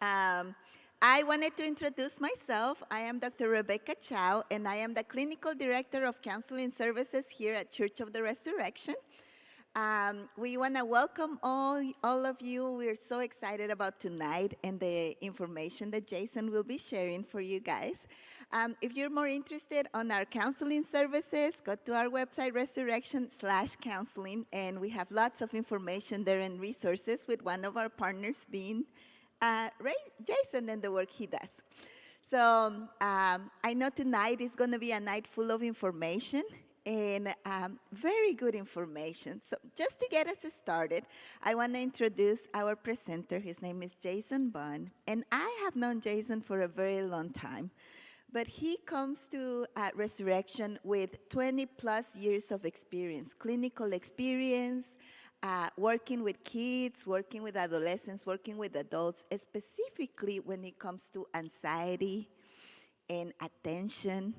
Um, I wanted to introduce myself. I am Dr. Rebecca Chow, and I am the Clinical Director of Counseling Services here at Church of the Resurrection. We want to welcome all of you. We're so excited about tonight and the information that Jason will be sharing for you guys. If you're more interested on our counseling services, go to our website, resurrection/counseling, and we have lots of information there and resources, with one of our partners being Jason and the work he does. So I know tonight is going to be a night full of information, and very good information. So just to get us started, I want to introduce our presenter. His name is Jason Bohn, and I have known Jason for a very long time. But he comes to Resurrection with 20-plus years of experience, clinical experience, working with kids, working with adolescents, working with adults, specifically when it comes to anxiety and attention,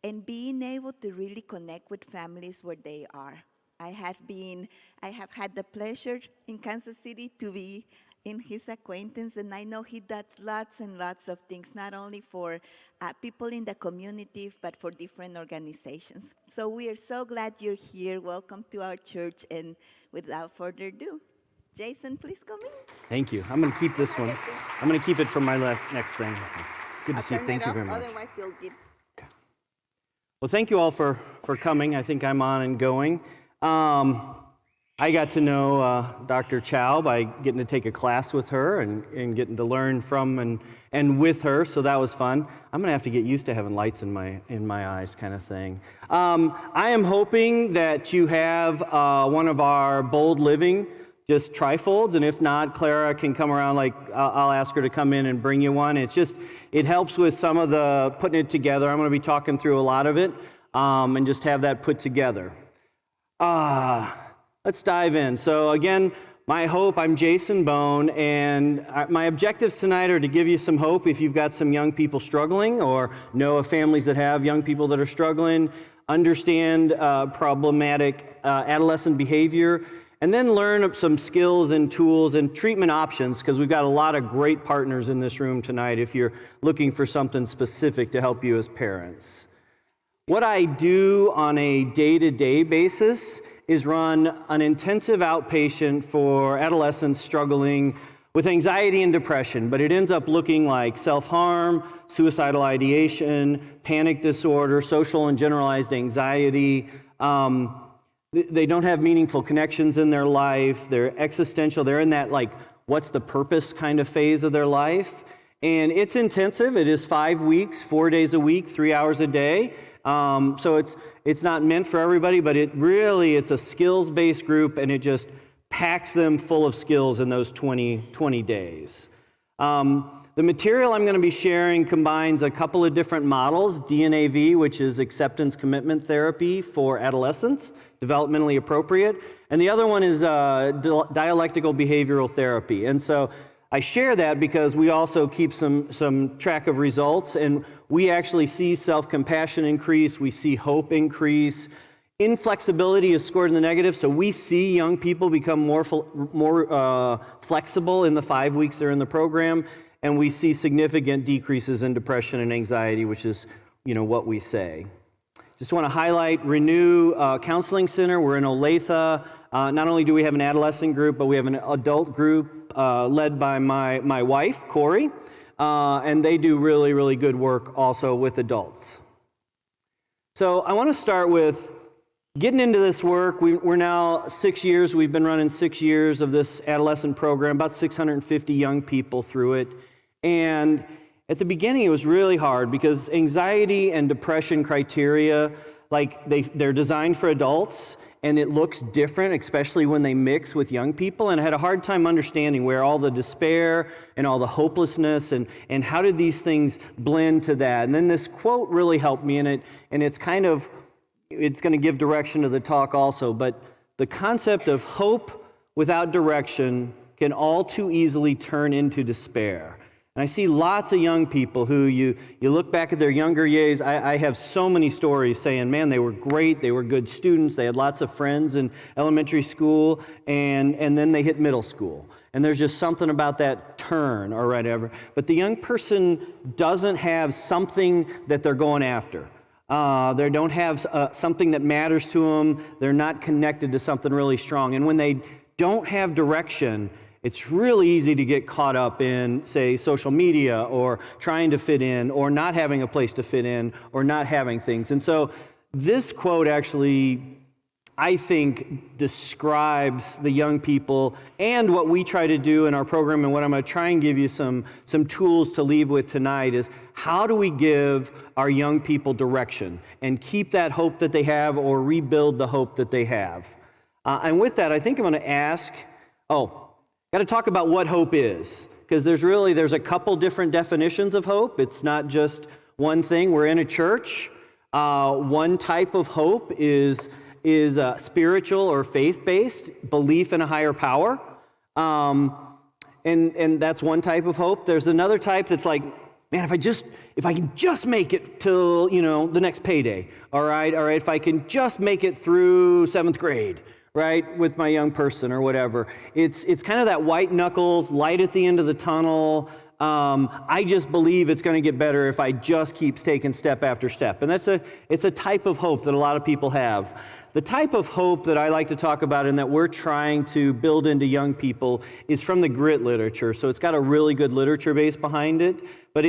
and being able to really connect with families where they are. I have had the pleasure in Kansas City to be in his acquaintance, and I know he does lots and lots of things, not only for people in the community, but for different organizations. So we are so glad you're here. Welcome to our church, and without further ado, Jason, please come in. Thank you. I'm going to keep this one. I'm going to keep it for my next thing. Good to see you. Thank you very much. Otherwise you'll get... Okay. Well, thank you all for coming. I think I'm on and going. I got to know Dr. Chow by getting to take a class with her and getting to learn from and with her, so that was fun. I'm going to have to get used to having lights in my eyes kind of thing. I am hoping that you have one of our Bold Living just trifolds, and if not, Clara can come around, I'll ask her to come in and bring you one. It helps with some of the putting it together. I'm going to be talking through a lot of it and just have that put together. Let's dive in. So again, I'm Jason Bohn, and my objectives tonight are to give you some hope if you've got some young people struggling or know of families that have young people that are struggling, understand problematic adolescent behavior, and then learn some skills and tools and treatment options, because we've got a lot of great partners in this room tonight if you're looking for something specific to help you as parents. What I do on a day-to-day basis is run an intensive outpatient for adolescents struggling with anxiety and depression, but it ends up looking like self-harm, suicidal ideation, panic disorder, social and generalized anxiety. They don't have meaningful connections in their life. They're existential. They're in that what's the purpose kind of phase of their life. And it's intensive. It is 5 weeks, 4 days a week, 3 hours a day. So it's not meant for everybody, but it's a skills-based group, and it just packs them full of skills in those 20 days. The material I'm going to be sharing combines a couple of different models: DNAV, which is acceptance commitment therapy for adolescents, developmentally appropriate, and the other one is dialectical behavioral therapy. And so I share that because we also keep some track of results, and we actually see self-compassion increase, we see hope increase. Inflexibility is scored in the negative, so we see young people become more flexible in the 5 weeks they're in the program, and we see significant decreases in depression and anxiety, which is what we say. Just want to highlight Renew Counseling Center. We're in Olathe. Not only do we have an adolescent group, but we have an adult group led by my wife, Corey, and they do really, really good work also with adults. So I want to start with getting into this work. We're now 6 years. We've been running 6 years of this adolescent program, about 650 young people through it. And at the beginning, it was really hard because anxiety and depression criteria, they're designed for adults, and it looks different, especially when they mix with young people. And I had a hard time understanding where all the despair and all the hopelessness and how did these things blend to that. And then this quote really helped me in it, and it's going to give direction to the talk also. But the concept of hope without direction can all too easily turn into despair. And I see lots of young people who you look back at their younger years. I have so many stories saying, man, they were great, they were good students, they had lots of friends in elementary school, and then they hit middle school. and there's just something about that turn or whatever. But the young person doesn't have something that they're going after. They don't have something that matters to them. They're not connected to something really strong. And when they don't have direction, it's really easy to get caught up in, say, social media or trying to fit in or not having a place to fit in or not having things. And so this quote actually, I think, describes the young people and what we try to do in our program, and what I'm going to try and give you some tools to leave with tonight is how do we give our young people direction and keep that hope that they have or rebuild the hope that they have. And with that, I think I'm going to ask, got to talk about what hope is, because there's a couple different definitions of hope. It's not just one thing. We're in a church. One type of hope is spiritual or faith-based, belief in a higher power. And that's one type of hope. There's another type that's like, man, if I can just make it till, the next payday, all right, if I can just make it through 7th grade, right, with my young person or whatever. It's kind of that white knuckles, light at the end of the tunnel. I just believe it's going to get better if I just keep taking step after step. And it's a type of hope that a lot of people have. The type of hope that I like to talk about and that we're trying to build into young people is from the grit literature. So it's got a really good literature base behind it. But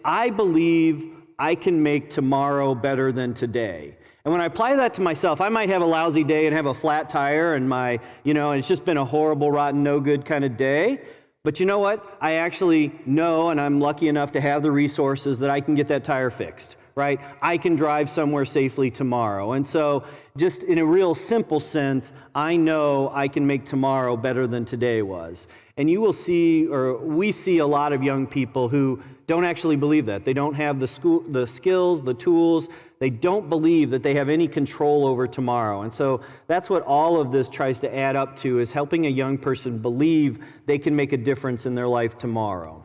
I believe I can make tomorrow better than today. And when I apply that to myself, I might have a lousy day and have a flat tire and and it's just been a horrible, rotten, no good kind of day. But you know what? I actually know, and I'm lucky enough to have the resources that I can get that tire fixed, right? I can drive somewhere safely tomorrow. And so just in a real simple sense, I know I can make tomorrow better than today was. And you will see, or we see a lot of young people who don't actually believe that. They don't have the skills, the tools. They don't believe that they have any control over tomorrow. And so that's what all of this tries to add up to, is helping a young person believe they can make a difference in their life tomorrow.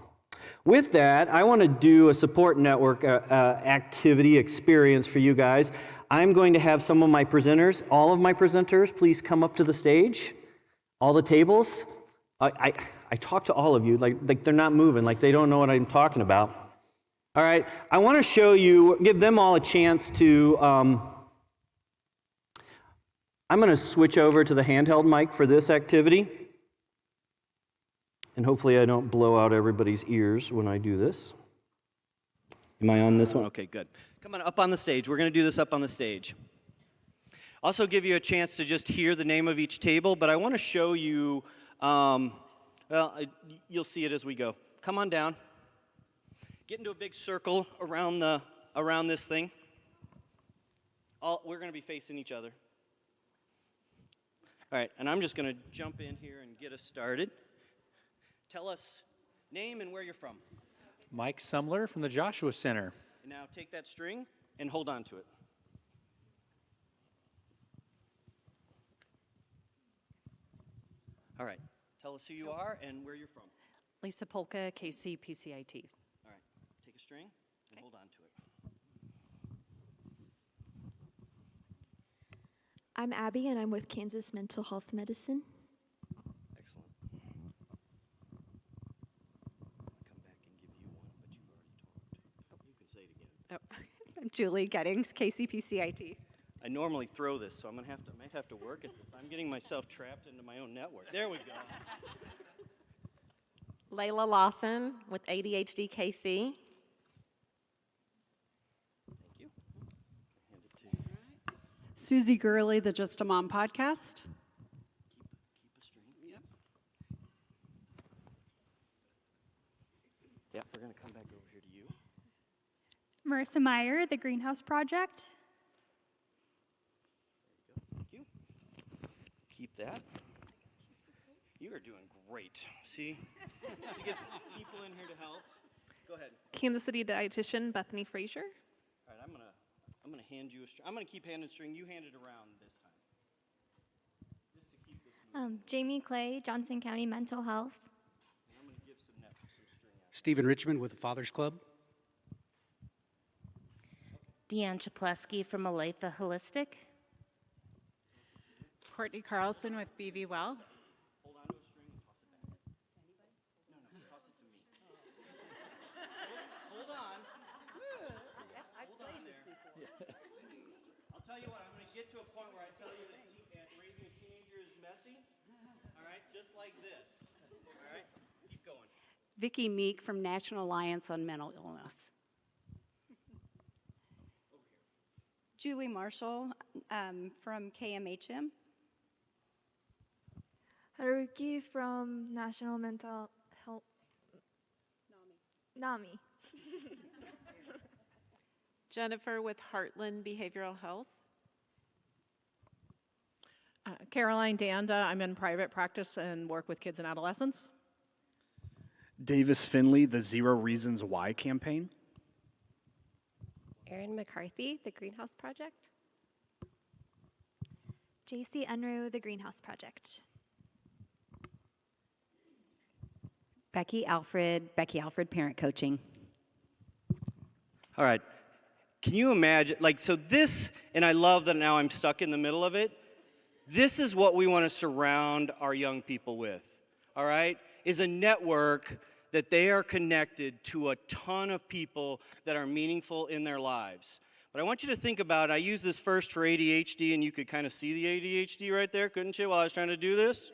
With that, I want to do a support network activity experience for you guys. I'm going to have some of my presenters, all of my presenters, please come up to the stage. All the tables. I talk to all of you like they're not moving, like they don't know what I'm talking about. All right, I want to show you, give them all a chance to, I'm going to switch over to the handheld mic for this activity. And hopefully I don't blow out everybody's ears when I do this. Am I on this one? Okay, good. Come on up on the stage. We're going to do this up on the stage. Also give you a chance to just hear the name of each table, but I want to show you, you'll see it as we go. Come on down. Get into a big circle around this thing. We're going to be facing each other. All right, and I'm just going to jump in here and get us started. Tell us name and where you're from. Mike Sumler from the Joshua Center. And now take that string and hold on to it. All right, tell us who you are and where you're from. Lisa Polka, KC PCIT. All right, take a string and hold on to it. I'm Abby, and I'm with Kansas Mental Health Medicine. Excellent. Come back and give you one, but you've already talked. You can say it again. Oh, I'm Julie Gettings, KC PCIT. I normally throw this, so I might have to work at this. I'm getting myself trapped into my own network. There we go. Layla Lawson with ADHD KC. Thank you. Hand it to you. Susie Gurley, the Just a Mom podcast. Keep a string. Yep. Yeah, we're going to come back over here to you. Marissa Meyer, The Greenhouse Project. Thank you. Keep that. You are doing great. See? To get people in here to help. Go ahead. Kansas City dietitian Bethany Frazier. All right, I'm gonna hand you a string. I'm gonna keep handing string. You hand it around this time. Just to keep this. Jamie Clay, Johnson County Mental Health. And I'm gonna give some string out. Stephen Richmond with the Father's Club. Deanne Chaplesky from Olathe Holistic. Courtney Carlson with BV Well. Hold on to a string and toss it back. tell you what, I'm going to get to a point where I tell you that raising a teenager is messy. All right, just like this. All right, keep going. Vicki Meek from National Alliance on Mental Illness. Julie Marshall from KMHM. Haruki from National Mental Health. NAMI. Jennifer with Heartland Behavioral Health. Caroline Danda, I'm in private practice and work with kids and adolescents. Davis Finley, the Zero Reasons Why campaign. Erin McCarthy, the Greenhouse Project. JC Unruh, the Greenhouse Project. Becky Alfred, Parent Coaching. All right. Can you imagine, so this, and I love that now I'm stuck in the middle of it. This is what we want to surround our young people with, all right, is a network that they are connected to a ton of people that are meaningful in their lives. But I want you to think about, I use this first for ADHD, and you could kind of see the ADHD right there, couldn't you, while I was trying to do this?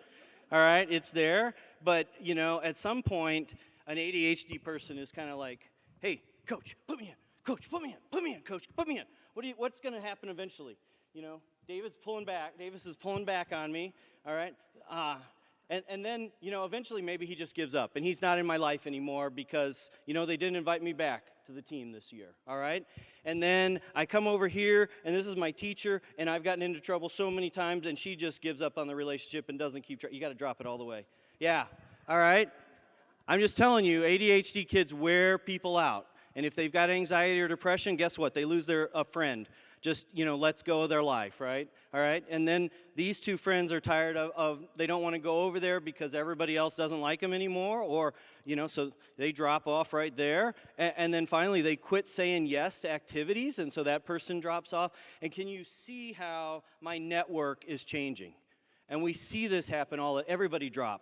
All right, it's there. But, at some point, an ADHD person is kind of like, hey, coach, put me in. Coach, put me in. Put me in, coach, put me in. What's going to happen eventually? Davis is pulling back on me, all right? And then, eventually maybe he just gives up, and he's not in my life anymore because, they didn't invite me back to the team this year, all right? And then I come over here, and this is my teacher, and I've gotten into trouble so many times, and she just gives up on the relationship and doesn't keep track. You got to drop it all the way. Yeah, all right? I'm just telling you, ADHD kids wear people out. And if they've got anxiety or depression, guess what? They lose a friend. Just, lets go of their life, right? All right? And then these two friends are tired of they don't want to go over there because everybody else doesn't like them anymore, or, so they drop off right there. And then finally, they quit saying yes to activities, and so that person drops off. And can you see how my network is changing? And we see this happen everybody drop.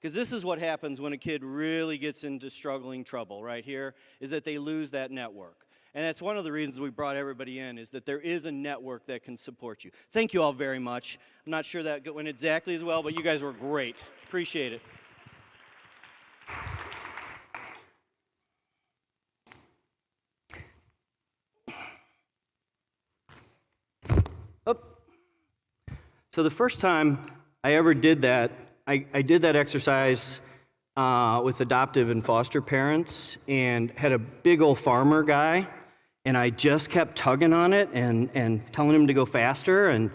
Because this is what happens when a kid really gets into struggling trouble right here, is that they lose that network. And that's one of the reasons we brought everybody in, is that there is a network that can support you. Thank you all very much. I'm not sure that went exactly as well, but you guys were great. Appreciate it. So the first time I ever did that, I did that exercise with adoptive and foster parents, and had a big old farmer guy, and I just kept tugging on it and telling him to go faster, and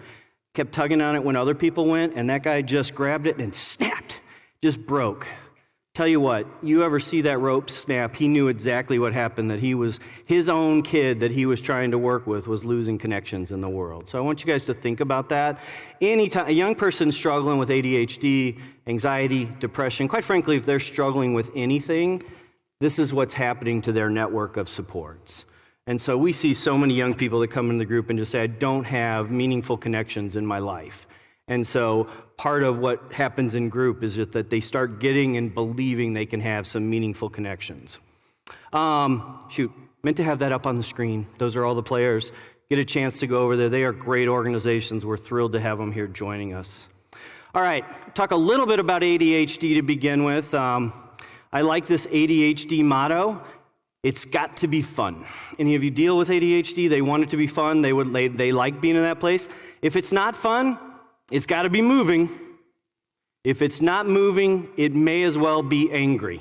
kept tugging on it when other people went, and that guy just grabbed it and snapped, just broke. Tell you what, you ever see that rope snap, he knew exactly what happened, that his own kid that he was trying to work with was losing connections in the world. So I want you guys to think about that. Anytime a young person struggling with ADHD, anxiety, depression, quite frankly, if they're struggling with anything, this is what's happening to their network of supports. And so we see so many young people that come in the group and just say, I don't have meaningful connections in my life. And so part of what happens in group is just that they start getting and believing they can have some meaningful connections. Meant to have that up on the screen. Those are all the players. Get a chance to go over there. They are great organizations. We're thrilled to have them here joining us. All right, talk a little bit about ADHD to begin with. I like this ADHD motto. It's got to be fun. Any of you deal with ADHD? They want it to be fun. They like being in that place. If it's not fun, it's got to be moving. If it's not moving, it may as well be angry.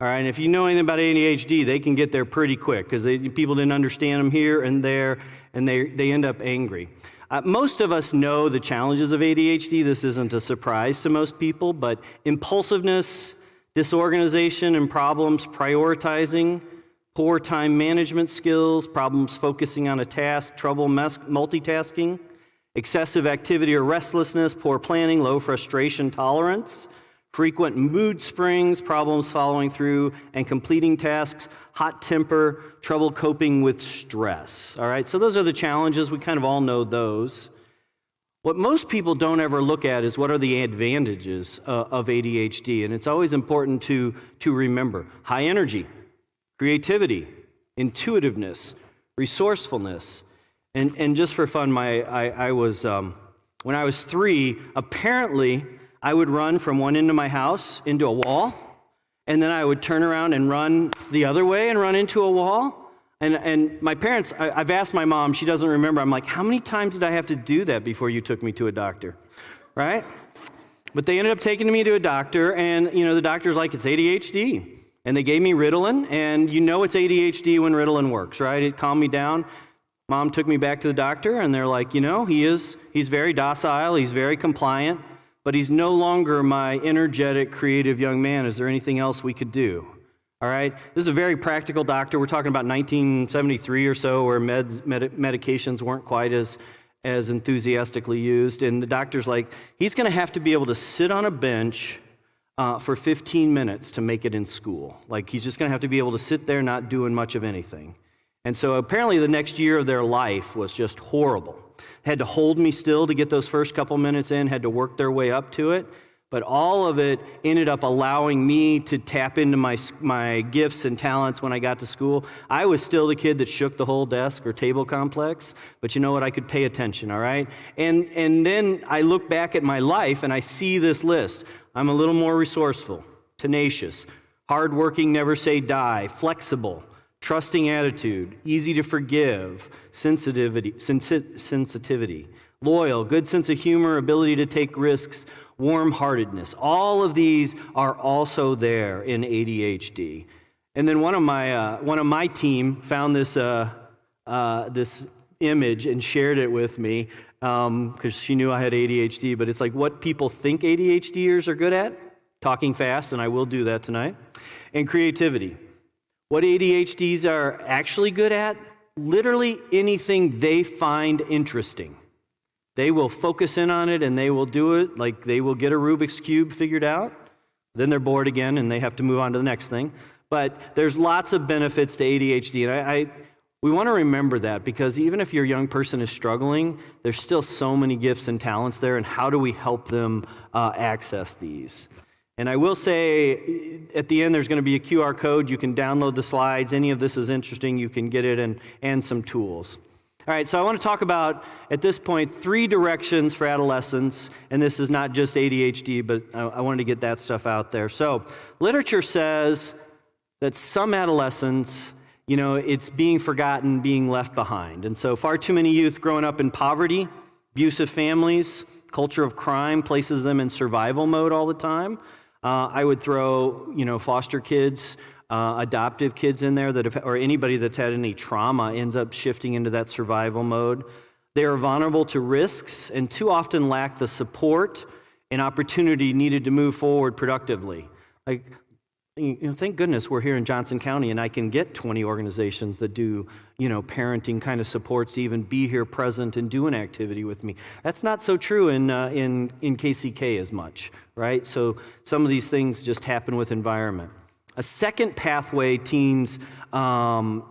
All right, and if you know anything about ADHD, they can get there pretty quick because people didn't understand them here and there, and they end up angry. Most of us know the challenges of ADHD. This isn't a surprise to most people, but impulsiveness, disorganization and problems prioritizing, poor time management skills, problems focusing on a task, trouble multitasking, excessive activity or restlessness, poor planning, low frustration tolerance, frequent mood springs, problems following through and completing tasks, hot temper, trouble coping with stress. All right, so those are the challenges. We kind of all know those. What most people don't ever look at is what are the advantages of ADHD, and it's always important to remember. High energy, creativity, intuitiveness, resourcefulness, And just for fun, I was when I was 3, apparently I would run from one end of my house into a wall, and then I would turn around and run the other way and run into a wall. And my parents, I've asked my mom, she doesn't remember. I'm like, how many times did I have to do that before you took me to a doctor, right? But they ended up taking me to a doctor, and the doctor's like, it's ADHD. And they gave me Ritalin, and it's ADHD when Ritalin works, right? It calmed me down. Mom took me back to the doctor, and they're like, he's very docile, he's very compliant, but he's no longer my energetic, creative young man. Is there anything else we could do? All right? This is a very practical doctor. We're talking about 1973 or so, where medications weren't quite as enthusiastically used. And the doctor's like, he's going to have to be able to sit on a bench for 15 minutes to make it in school. Like, he's just going to have to be able to sit there not doing much of anything. And so apparently the next year of their life was just horrible. Had to hold me still to get those first couple minutes in, had to work their way up to it. But all of it ended up allowing me to tap into my gifts and talents when I got to school. I was still the kid that shook the whole desk or table complex, but you know what? I could pay attention, all right? And then I look back at my life and I see this list. I'm a little more resourceful, tenacious, hardworking, never say die, flexible, trusting attitude, easy to forgive, sensitivity, loyal, good sense of humor, ability to take risks, warm-heartedness. All of these are also there in ADHD. And then one of my team found this image and shared it with me because she knew I had ADHD. But it's like what people think ADHDers are good at: talking fast, and I will do that tonight, and creativity. What ADHDs are actually good at: literally anything they find interesting. They will focus in on it and they will do it. Like, they will get a Rubik's Cube figured out. Then they're bored again and they have to move on to the next thing. But there's lots of benefits to ADHD. And we want to remember that, because even if your young person is struggling, there's still so many gifts and talents there. And how do we help them access these? And I will say at the end, there's going to be a QR code. You can download the slides. Any of this is interesting, you can get it, and some tools. All right, so I want to talk about, at this point, 3 directions for adolescents, and this is not just ADHD, but I wanted to get that stuff out there. So literature says that some adolescents, it's being forgotten, being left behind. And so far too many youth growing up in poverty, abusive families, culture of crime places them in survival mode all the time. I would throw, foster kids, adoptive kids in there or anybody that's had any trauma ends up shifting into that survival mode. They are vulnerable to risks and too often lack the support and opportunity needed to move forward productively. Like, thank goodness we're here in Johnson County and I can get 20 organizations that do, parenting kind of supports to even be here present and do an activity with me. That's not so true in KCK as much, right? So some of these things just happen with environment. A second pathway teens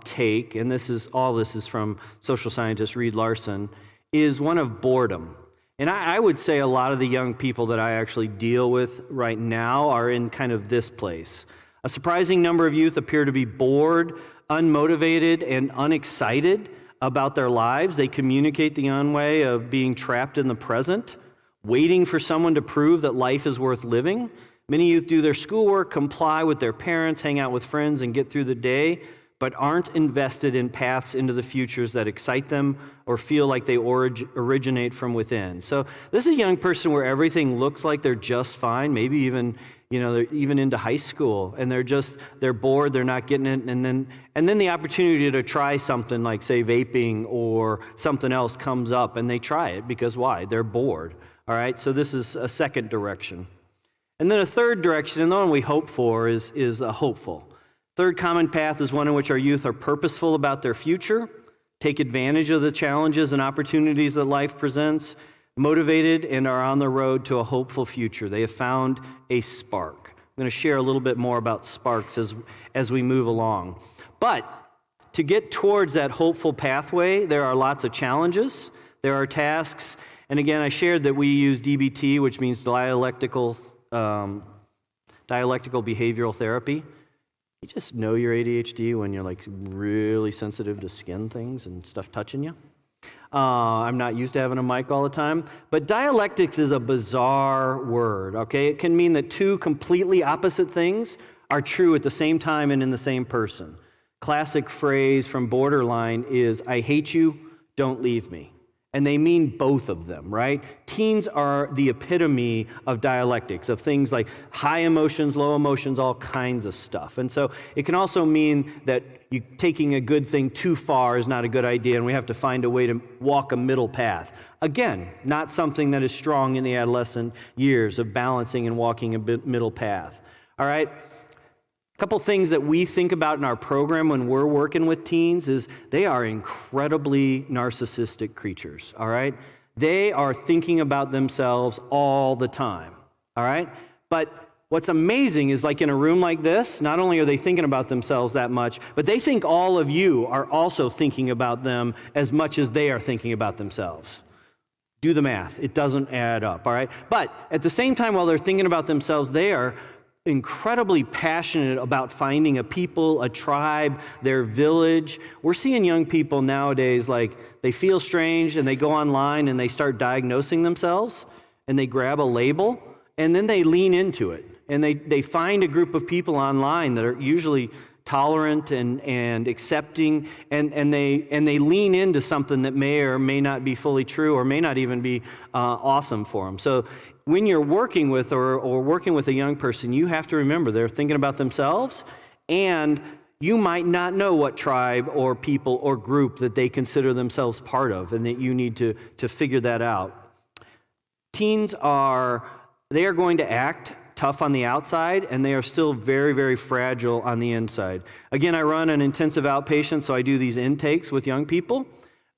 take, and this is from social scientist Reed Larson, is one of boredom. And I would say a lot of the young people that I actually deal with right now are in kind of this place. A surprising number of youth appear to be bored, unmotivated, and unexcited about their lives. They communicate the own way of being trapped in the present, waiting for someone to prove that life is worth living. Many youth do their schoolwork, comply with their parents, hang out with friends, and get through the day, but aren't invested in paths into the futures that excite them or feel like they originate from within. So this is a young person where everything looks like they're just fine, maybe even, they're even into high school, and they're bored, they're not getting it, and then the opportunity to try something like, say, vaping or something else comes up, and they try it because why? They're bored, all right? So this is a second direction. And then a third direction, and the one we hope for, is a hopeful. Third common path is one in which our youth are purposeful about their future, take advantage of the challenges and opportunities that life presents, motivated, and are on the road to a hopeful future. They have found a spark. I'm going to share a little bit more about sparks as we move along. But to get towards that hopeful pathway, there are lots of challenges. There are tasks. And again, I shared that we use DBT, which means dialectical behavioral therapy. You just know you're ADHD when you're like really sensitive to skin things and stuff touching you. I'm not used to having a mic all the time. But dialectics is a bizarre word, okay? It can mean that two completely opposite things are true at the same time and in the same person. Classic phrase from Borderline is, I hate you, don't leave me. And they mean both of them, right? Teens are the epitome of dialectics, of things like high emotions, low emotions, all kinds of stuff. And so it can also mean that taking a good thing too far is not a good idea, and we have to find a way to walk a middle path. Again, not something that is strong in the adolescent years of balancing and walking a middle path. All right? A couple things that we think about in our program when we're working with teens is they are incredibly narcissistic creatures, all right? They are thinking about themselves all the time, all right? But what's amazing is, like in a room like this, not only are they thinking about themselves that much, but they think all of you are also thinking about them as much as they are thinking about themselves. Do the math. It doesn't add up, all right? But at the same time, while they're thinking about themselves, they are incredibly passionate about finding a people, a tribe, their village. We're seeing young people nowadays, like, they feel strange and they go online and they start diagnosing themselves and they grab a label and then they lean into it. And they find a group of people online that are usually tolerant and accepting, and they lean into something that may or may not be fully true or may not even be awesome for them. So when you're working with or working with a young person, you have to remember they're thinking about themselves, and you might not know what tribe or people or group that they consider themselves part of, and that you need to figure that out. Teens are going to act tough on the outside, and they are still very, very fragile on the inside. Again, I run an intensive outpatient, so I do these intakes with young people.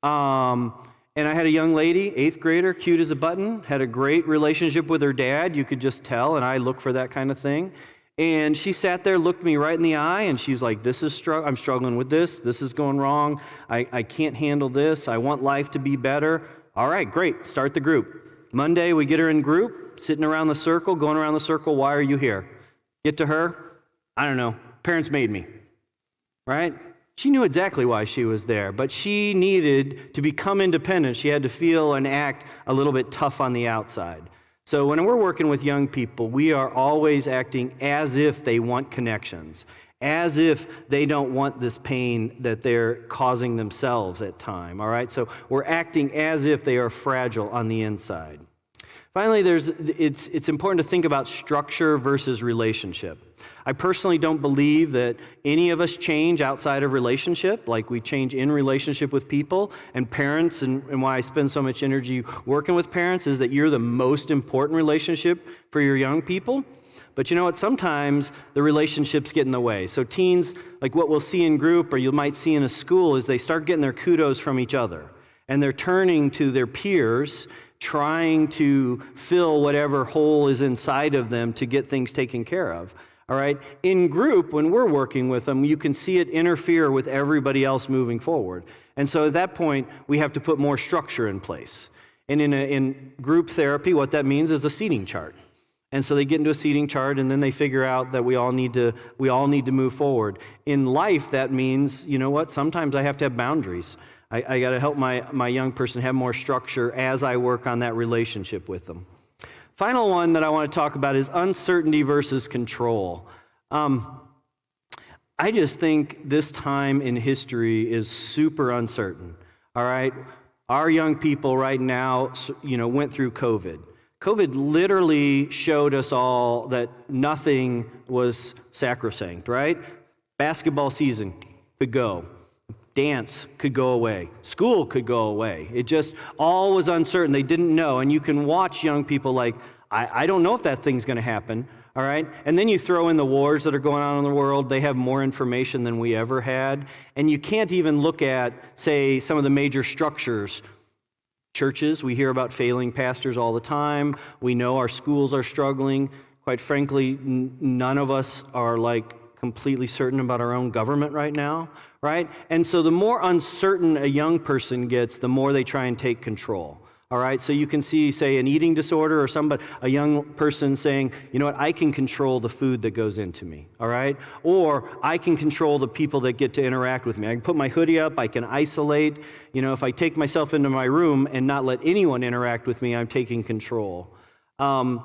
And I had a young lady, 8th grader, cute as a button, had a great relationship with her dad. You could just tell, and I look for that kind of thing. And she sat there, looked me right in the eye, and she's like, I'm struggling with this. This is going wrong. I can't handle this. I want life to be better. All right, great. Start the group. Monday, we get her in group, sitting around the circle, going around the circle. Why are you here? Get to her. I don't know. Parents made me, right? She knew exactly why she was there, but she needed to become independent. She had to feel and act a little bit tough on the outside. So when we're working with young people, we are always acting as if they want connections, as if they don't want this pain that they're causing themselves at time, all right? So we're acting as if they are fragile on the inside. Finally, it's important to think about structure versus relationship. I personally don't believe that any of us change outside of relationship, like we change in relationship with people and parents, and why I spend so much energy working with parents is that you're the most important relationship for your young people. But you know what? Sometimes the relationships get in the way. So teens, like what we'll see in group or you might see in a school, is they start getting their kudos from each other. And they're turning to their peers, trying to fill whatever hole is inside of them to get things taken care of. All right? In group, when we're working with them, you can see it interfere with everybody else moving forward. And so at that point, we have to put more structure in place. And in group therapy, what that means is a seating chart. And so they get into a seating chart, and then they figure out that we all need to move forward. In life, that means, you know what? Sometimes I have to have boundaries. I got to help my young person have more structure as I work on that relationship with them. Final one that I want to talk about is uncertainty versus control. I just think this time in history is super uncertain, all right? Our young people right now, went through COVID. COVID literally showed us all that nothing was sacrosanct, right? Basketball season could go. Dance could go away. School could go away. It just all was uncertain. They didn't know. And you can watch young people like, I don't know if that thing's going to happen, all right? And then you throw in the wars that are going on in the world. They have more information than we ever had. And you can't even look at, say, some of the major structures. Churches, we hear about failing pastors all the time. We know our schools are struggling. Quite frankly, none of us are completely certain about our own government right now, right? And so the more uncertain a young person gets, the more they try and take control. All right, so you can see, say, an eating disorder or a young person saying, you know what, I can control the food that goes into me, all right? Or I can control the people that get to interact with me. I can put my hoodie up, I can isolate. You know, if I take myself into my room and not let anyone interact with me, I'm taking control. I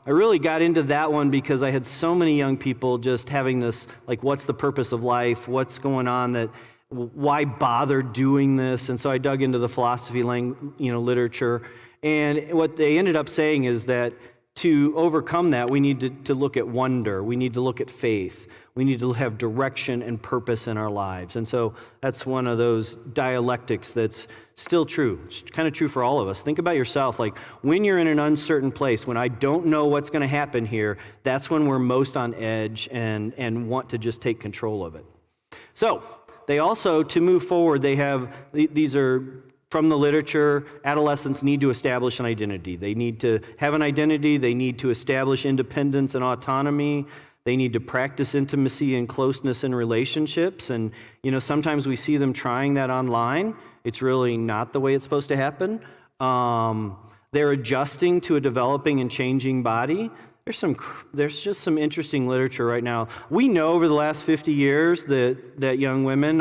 really got into that one because I had so many young people just having this, like, what's the purpose of life? What's going on? Why bother doing this? And so I dug into the philosophy literature. And what they ended up saying is that to overcome that, we need to look at wonder. We need to look at faith. We need to have direction and purpose in our lives. And so that's one of those dialectics that's still true. It's kind of true for all of us. Think about yourself. Like, when you're in an uncertain place, when I don't know what's going to happen here, that's when we're most on edge and want to just take control of it. So they also, to move forward, these are from the literature. Adolescents need to establish an identity. They need to have an identity. They need to establish independence and autonomy. They need to practice intimacy and closeness in relationships. And, you know, sometimes we see them trying that online. It's really not the way it's supposed to happen. They're adjusting to a developing and changing body. There's just some interesting literature right now. We know over the last 50 years that young women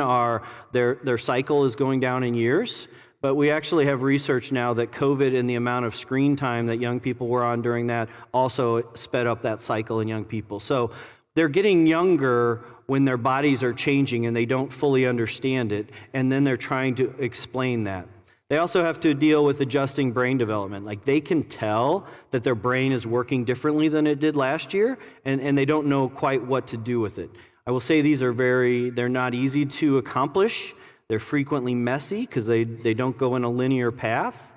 their cycle is going down in years, but we actually have research now that COVID and the amount of screen time that young people were on during that also sped up that cycle in young people. So they're getting younger when their bodies are changing and they don't fully understand it, and then they're trying to explain that. They also have to deal with adjusting brain development. Like, they can tell that their brain is working differently than it did last year, and they don't know quite what to do with it. I will say these are they're not easy to accomplish. They're frequently messy because they don't go in a linear path.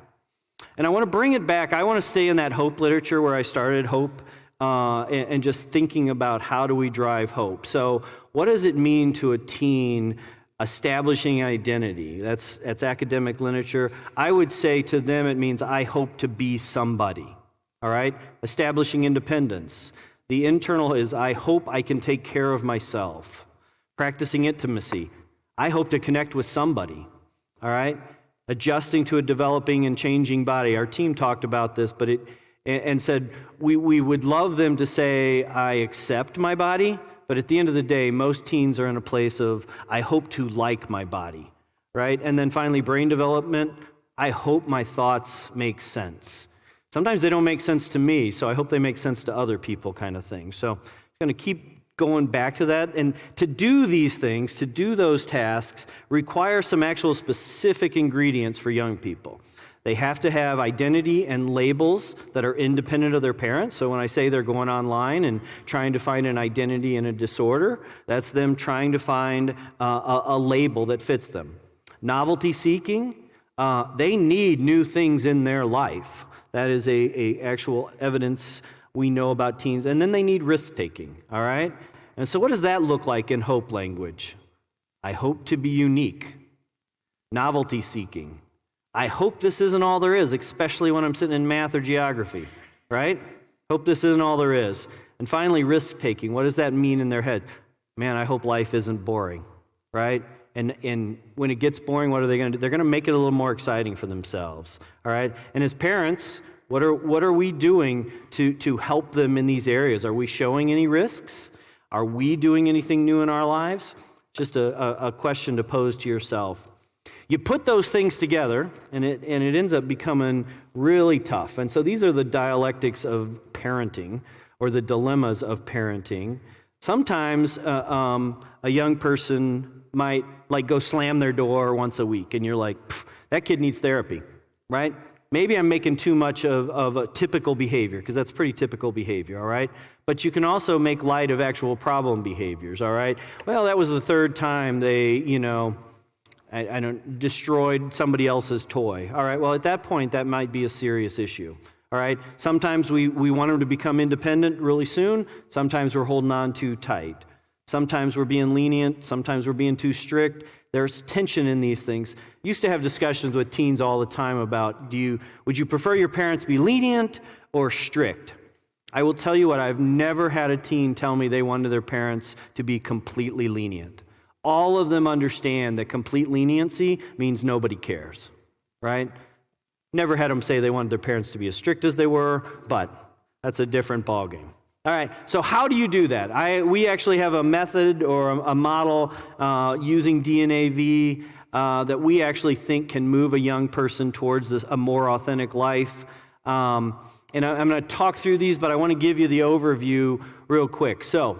And I want to bring it back. I want to stay in that hope literature where I started, hope, and just thinking about how do we drive hope. So what does it mean to a teen establishing identity? That's academic literature. I would say to them it means I hope to be somebody, all right? Establishing independence. The internal is I hope I can take care of myself. Practicing intimacy. I hope to connect with somebody, all right? Adjusting to a developing and changing body. Our team talked about this, and said we would love them to say I accept my body, but at the end of the day, most teens are in a place of, I hope to like my body, right? And then finally, brain development. I hope my thoughts make sense. Sometimes they don't make sense to me, so I hope they make sense to other people, kind of thing. So I'm going to keep going back to that. And to do these things, to do those tasks, require some actual specific ingredients for young people. They have to have identity and labels that are independent of their parents. So when I say they're going online and trying to find an identity in a disorder, that's them trying to find a label that fits them. Novelty seeking, they need new things in their life. That is a actual evidence we know about teens. And then they need risk taking, all right? And so what does that look like in hope language? I hope to be unique. Novelty seeking. I hope this isn't all there is, especially when I'm sitting in math or geography, right? Hope this isn't all there is. And finally, risk-taking. What does that mean in their head? Man, I hope life isn't boring, right? And when it gets boring, what are they going to do? They're going to make it a little more exciting for themselves, all right? And as parents, what are we doing to help them in these areas? Are we showing any risks? Are we doing anything new in our lives? Just a question to pose to yourself. You put those things together, and it ends up becoming really tough. And so these are the dialectics of parenting, or the dilemmas of parenting. Sometimes a young person might go slam their door once a week, and you're like, that kid needs therapy, right? Maybe I'm making too much of a typical behavior, because that's pretty typical behavior, all right? But you can also make light of actual problem behaviors, all right? Well, that was the third time they, destroyed somebody else's toy. All right, well, at that point, that might be a serious issue. All right, sometimes we want them to become independent really soon. Sometimes we're holding on too tight. Sometimes we're being lenient. Sometimes we're being too strict. There's tension in these things. Used to have discussions with teens all the time about, would you prefer your parents be lenient or strict? I will tell you what, I've never had a teen tell me they wanted their parents to be completely lenient. All of them understand that complete leniency means nobody cares, right? Never had them say they wanted their parents to be as strict as they were, but that's a different ballgame. All right, so how do you do that? We actually have a method or a model using DNAV that we actually think can move a young person towards a more authentic life. And I'm going to talk through these, but I want to give you the overview real quick. So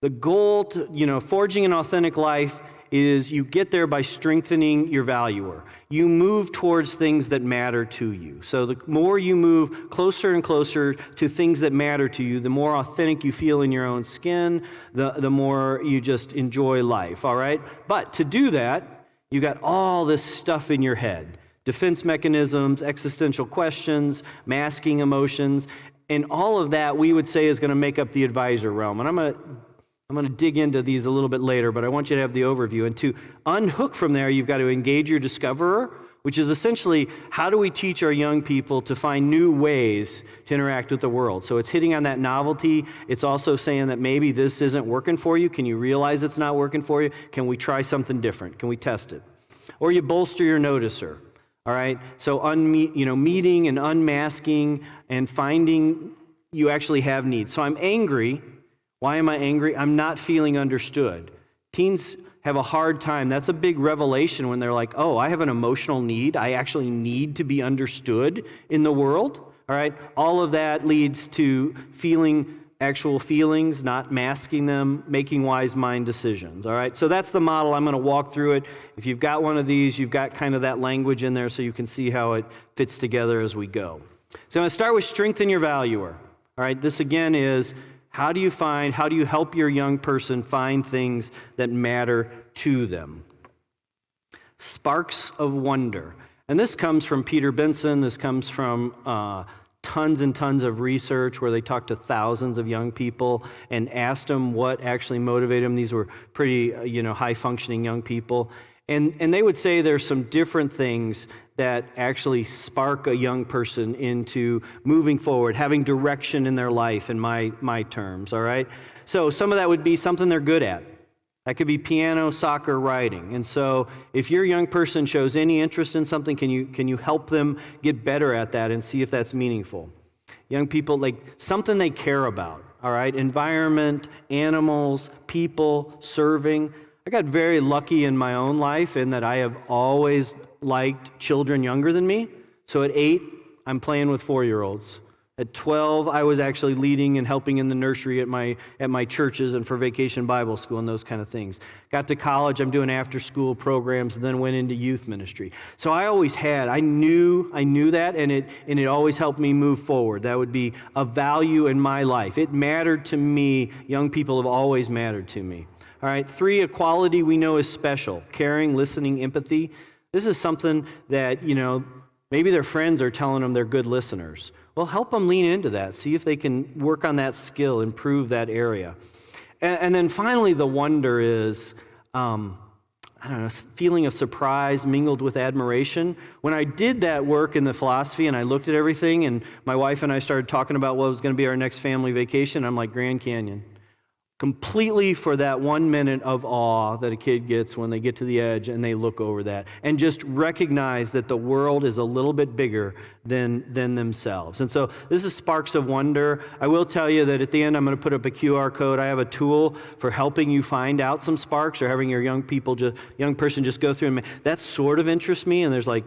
the goal to, forging an authentic life is you get there by strengthening your valuer. You move towards things that matter to you. So the more you move closer and closer to things that matter to you, the more authentic you feel in your own skin, the more you just enjoy life, all right? But to do that, you got all this stuff in your head. Defense mechanisms, existential questions, masking emotions, and all of that we would say is going to make up the advisor realm. And I'm going to dig into these a little bit later, but I want you to have the overview. And to unhook from there, you've got to engage your discoverer, which is essentially how do we teach our young people to find new ways to interact with the world. So it's hitting on that novelty. It's also saying that maybe this isn't working for you. Can you realize it's not working for you? Can we try something different? Can we test it? Or you bolster your noticer. All right, so meeting and unmasking and finding you actually have needs. So I'm angry. Why am I angry? I'm not feeling understood. Teens have a hard time. That's a big revelation when they're like, oh, I have an emotional need. I actually need to be understood in the world. All right, all of that leads to feeling actual feelings, not masking them, making wise mind decisions, all right? So that's the model. I'm going to walk through it. If you've got one of these, you've got kind of that language in there so you can see how it fits together as we go. So I'm going to start with strengthen your valuer, all right? This again is how do you help your young person find things that matter to them? Sparks of wonder. And this comes from Peter Benson. This comes from tons and tons of research where they talked to thousands of young people and asked them what actually motivated them. These were pretty, high-functioning young people. And they would say there's some different things that actually spark a young person into moving forward, having direction in their life, in my terms, all right? So some of that would be something they're good at. That could be piano, soccer, writing. And so if your young person shows any interest in something, can you help them get better at that and see if that's meaningful? Young people, like something they care about, all right? Environment, animals, people, serving. I got very lucky in my own life in that I have always liked children younger than me. So at 8, I'm playing with 4-year-olds. At 12, I was actually leading and helping in the nursery at my churches and for Vacation Bible School and those kind of things. Got to college, I'm doing after-school programs, and then went into youth ministry. So I always I knew that, and it always helped me move forward. That would be a value in my life. It mattered to me. Young people have always mattered to me. All right, 3, a quality we know is special. Caring, listening, empathy. This is something that, maybe their friends are telling them they're good listeners. Well, help them lean into that. See if they can work on that skill, improve that area. And then finally, the wonder is, feeling of surprise mingled with admiration. When I did that work in the philosophy and I looked at everything and my wife and I started talking about what was going to be our next family vacation, I'm like, Grand Canyon. Completely for that 1 minute of awe that a kid gets when they get to the edge and they look over that and just recognize that the world is a little bit bigger than themselves. And so this is Sparks of Wonder. I will tell you that at the end I'm going to put up a QR code. I have a tool for helping you find out some sparks or having your young person just go through and that sort of interests me, and there's like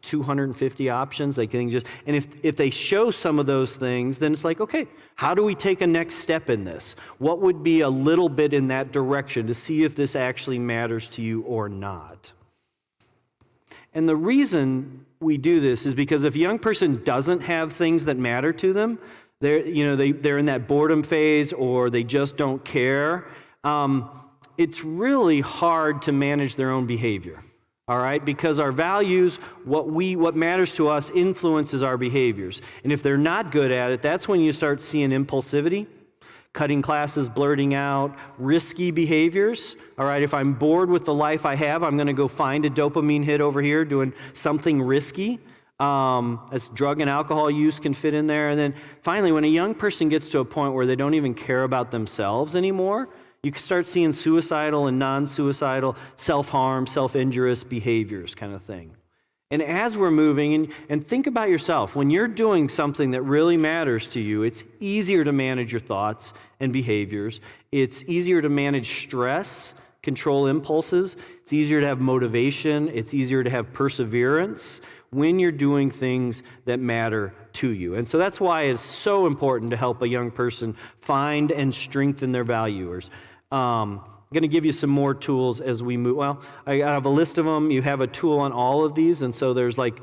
250 options. They can and if they show some of those things, then it's like, okay, how do we take a next step in this? What would be a little bit in that direction to see if this actually matters to you or not? And the reason we do this is because if a young person doesn't have things that matter to them, they're in that boredom phase or they just don't care, it's really hard to manage their own behavior. All right, because our values, what matters to us influences our behaviors. And if they're not good at it, that's when you start seeing impulsivity, cutting classes, blurting out, risky behaviors. All right, if I'm bored with the life I have, I'm going to go find a dopamine hit over here doing something risky. As drug and alcohol use can fit in there. And then finally, when a young person gets to a point where they don't even care about themselves anymore, you can start seeing suicidal and non-suicidal, self-harm, self-injurious behaviors kind of thing. And as we're moving, and think about yourself, when you're doing something that really matters to you, it's easier to manage your thoughts and behaviors. It's easier to manage stress, control impulses. It's easier to have motivation. It's easier to have perseverance when you're doing things that matter to you. And so that's why it's so important to help a young person find and strengthen their values. I'm going to give you some more tools as we move. Well, I have a list of them. You have a tool on all of these, and so there's like,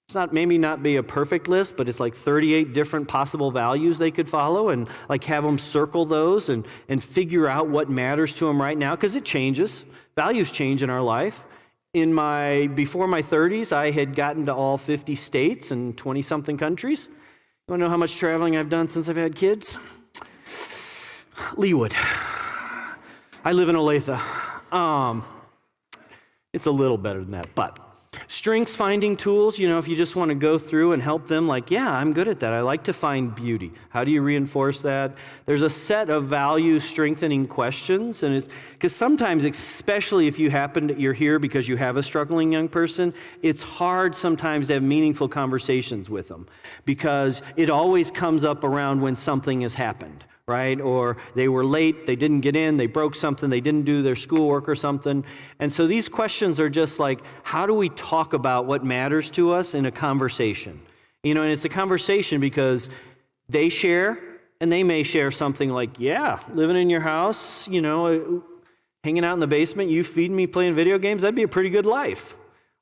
it's not maybe not be a perfect list, but it's like 38 different possible values they could follow, and like have them circle those and figure out what matters to them right now, because it changes. Values change in our life. Before my 30s, I had gotten to all 50 states and 20-something countries. You want to know how much traveling I've done since I've had kids? Leawood. I live in Olathe. It's a little better than that, but strengths finding tools, if you just want to go through and help them, like, yeah, I'm good at that. I like to find beauty. How do you reinforce that? There's a set of value strengthening questions, and it's because sometimes, especially if you're here because you have a struggling young person, it's hard sometimes to have meaningful conversations with them because it always comes up around when something has happened. Right? Or they were late, they didn't get in, they broke something, they didn't do their schoolwork or something. And so these questions are just like, how do we talk about what matters to us in a conversation? And it's a conversation because they share, and they may share something like, yeah, living in your house, hanging out in the basement, you feeding me playing video games, that'd be a pretty good life.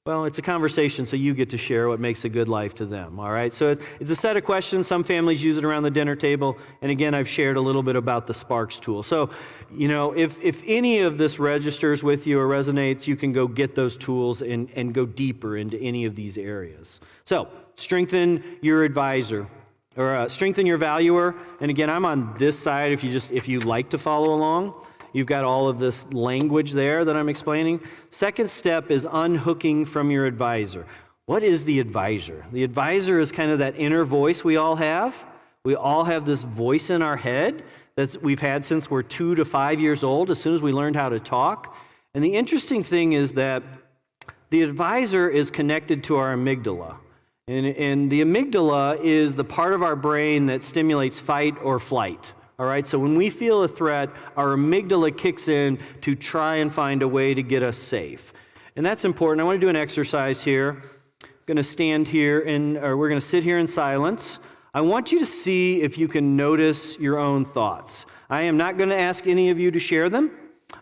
Well, it's a conversation, so you get to share what makes a good life to them, all right? So it's a set of questions. Some families use it around the dinner table. And again, I've shared a little bit about the Sparks tool. So, if any of this registers with you or resonates, you can go get those tools and go deeper into any of these areas. So, strengthen your advisor, or strengthen your valuer. And again, I'm on this side if you like to follow along. You've got all of this language there that I'm explaining. Second step is unhooking from your advisor. What is the advisor? The advisor is kind of that inner voice we all have. We all have this voice in our head that we've had since we're 2 to 5 years old, as soon as we learned how to talk. And the interesting thing is that the advisor is connected to our amygdala. And the amygdala is the part of our brain that stimulates fight or flight. All right, so when we feel a threat, our amygdala kicks in to try and find a way to get us safe. And that's important. I want to do an exercise here. I'm going to stand here, we're going to sit here in silence. I want you to see if you can notice your own thoughts. I am not going to ask any of you to share them.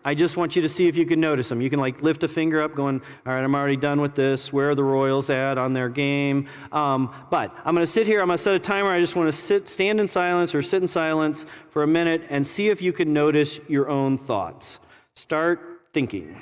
I just want you to see if you can notice them. You can lift a finger up going, all right, I'm already done with this. Where are the Royals at on their game? But I'm going to sit here. I'm going to set a timer. I just want to stand in silence or sit in silence for a minute and see if you can notice your own thoughts. Start thinking.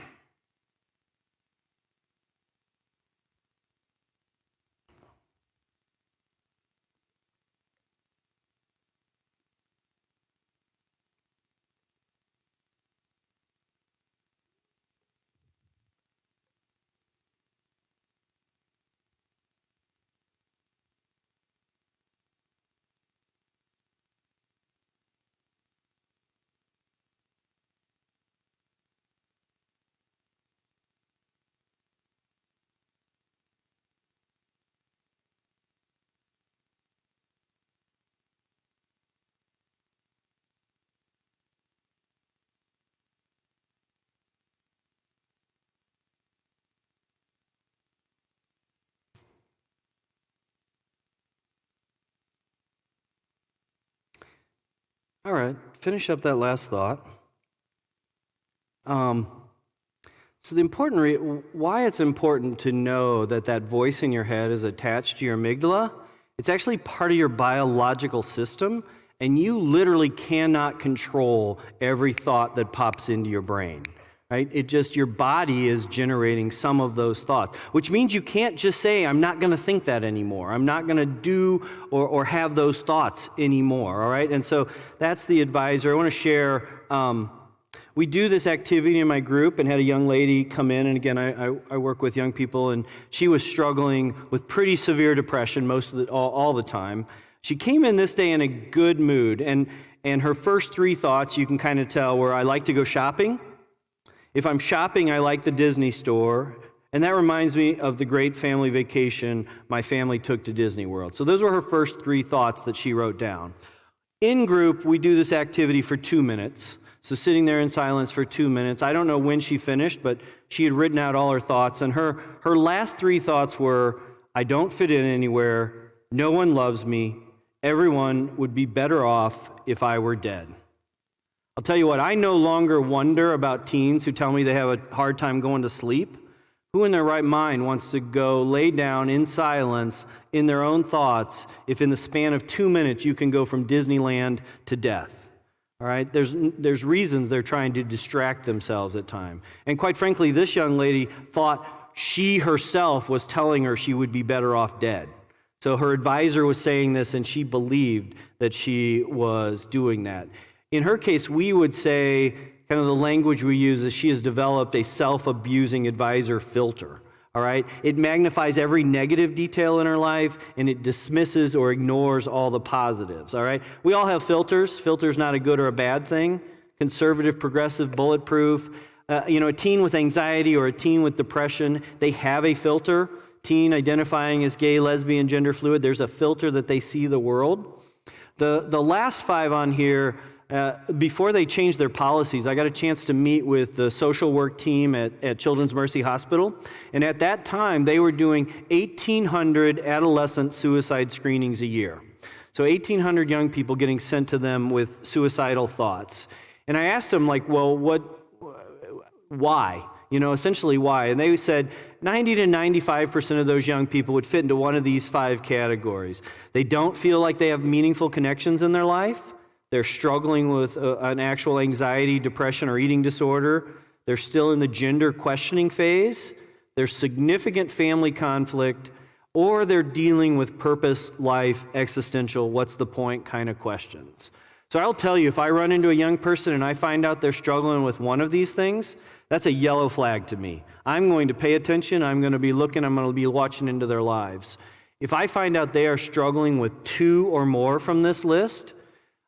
All right, finish up that last thought. So why it's important to know that voice in your head is attached to your amygdala, it's actually part of your biological system, and you literally cannot control every thought that pops into your brain. Right? Your body is generating some of those thoughts, which means you can't just say, I'm not going to think that anymore. I'm not going to do or have those thoughts anymore, all right? And so that's the advisor. I want to share, we do this activity in my group and had a young lady come in, and again, I work with young people, and she was struggling with pretty severe depression all the time. She came in this day in a good mood, and her first 3 thoughts, you can kind of tell, were I like to go shopping. If I'm shopping, I like the Disney store. And that reminds me of the great family vacation my family took to Disney World. So those were her first 3 thoughts that she wrote down. In group, we do this activity for 2 minutes. So sitting there in silence for 2 minutes. I don't know when she finished, but she had written out all her thoughts. And her last 3 thoughts were, I don't fit in anywhere, no one loves me, everyone would be better off if I were dead. I'll tell you what, I no longer wonder about teens who tell me they have a hard time going to sleep. Who in their right mind wants to go lay down in silence in their own thoughts if in the span of 2 minutes you can go from Disneyland to death? All right, there's reasons they're trying to distract themselves at time. And quite frankly, this young lady thought she herself was telling her she would be better off dead. So her advisor was saying this and she believed that she was doing that. In her case, we would say, kind of the language we use is she has developed a self-abusing advisor filter, all right? It magnifies every negative detail in her life, and it dismisses or ignores all the positives, all right? We all have filters. Filter's not a good or a bad thing. Conservative, progressive, bulletproof. A teen with anxiety or a teen with depression, they have a filter. Teen identifying as gay, lesbian, gender fluid, there's a filter that they see the world. The last 5 on here, before they changed their policies, I got a chance to meet with the social work team at Children's Mercy Hospital. And at that time, they were doing 1,800 adolescent suicide screenings a year. So 1,800 young people getting sent to them with suicidal thoughts. And I asked them, well, why? Essentially why? And they said 90 to 95% of those young people would fit into one of these 5 categories. They don't feel like they have meaningful connections in their life. They're struggling with an actual anxiety, depression, or eating disorder. They're still in the gender questioning phase. There's significant family conflict, or they're dealing with purpose, life, existential, what's the point kind of questions. So I'll tell you, if I run into a young person and I find out they're struggling with one of these things, that's a yellow flag to me. I'm going to pay attention. I'm going to be looking. I'm going to be watching into their lives. If I find out they are struggling with 2 or more from this list,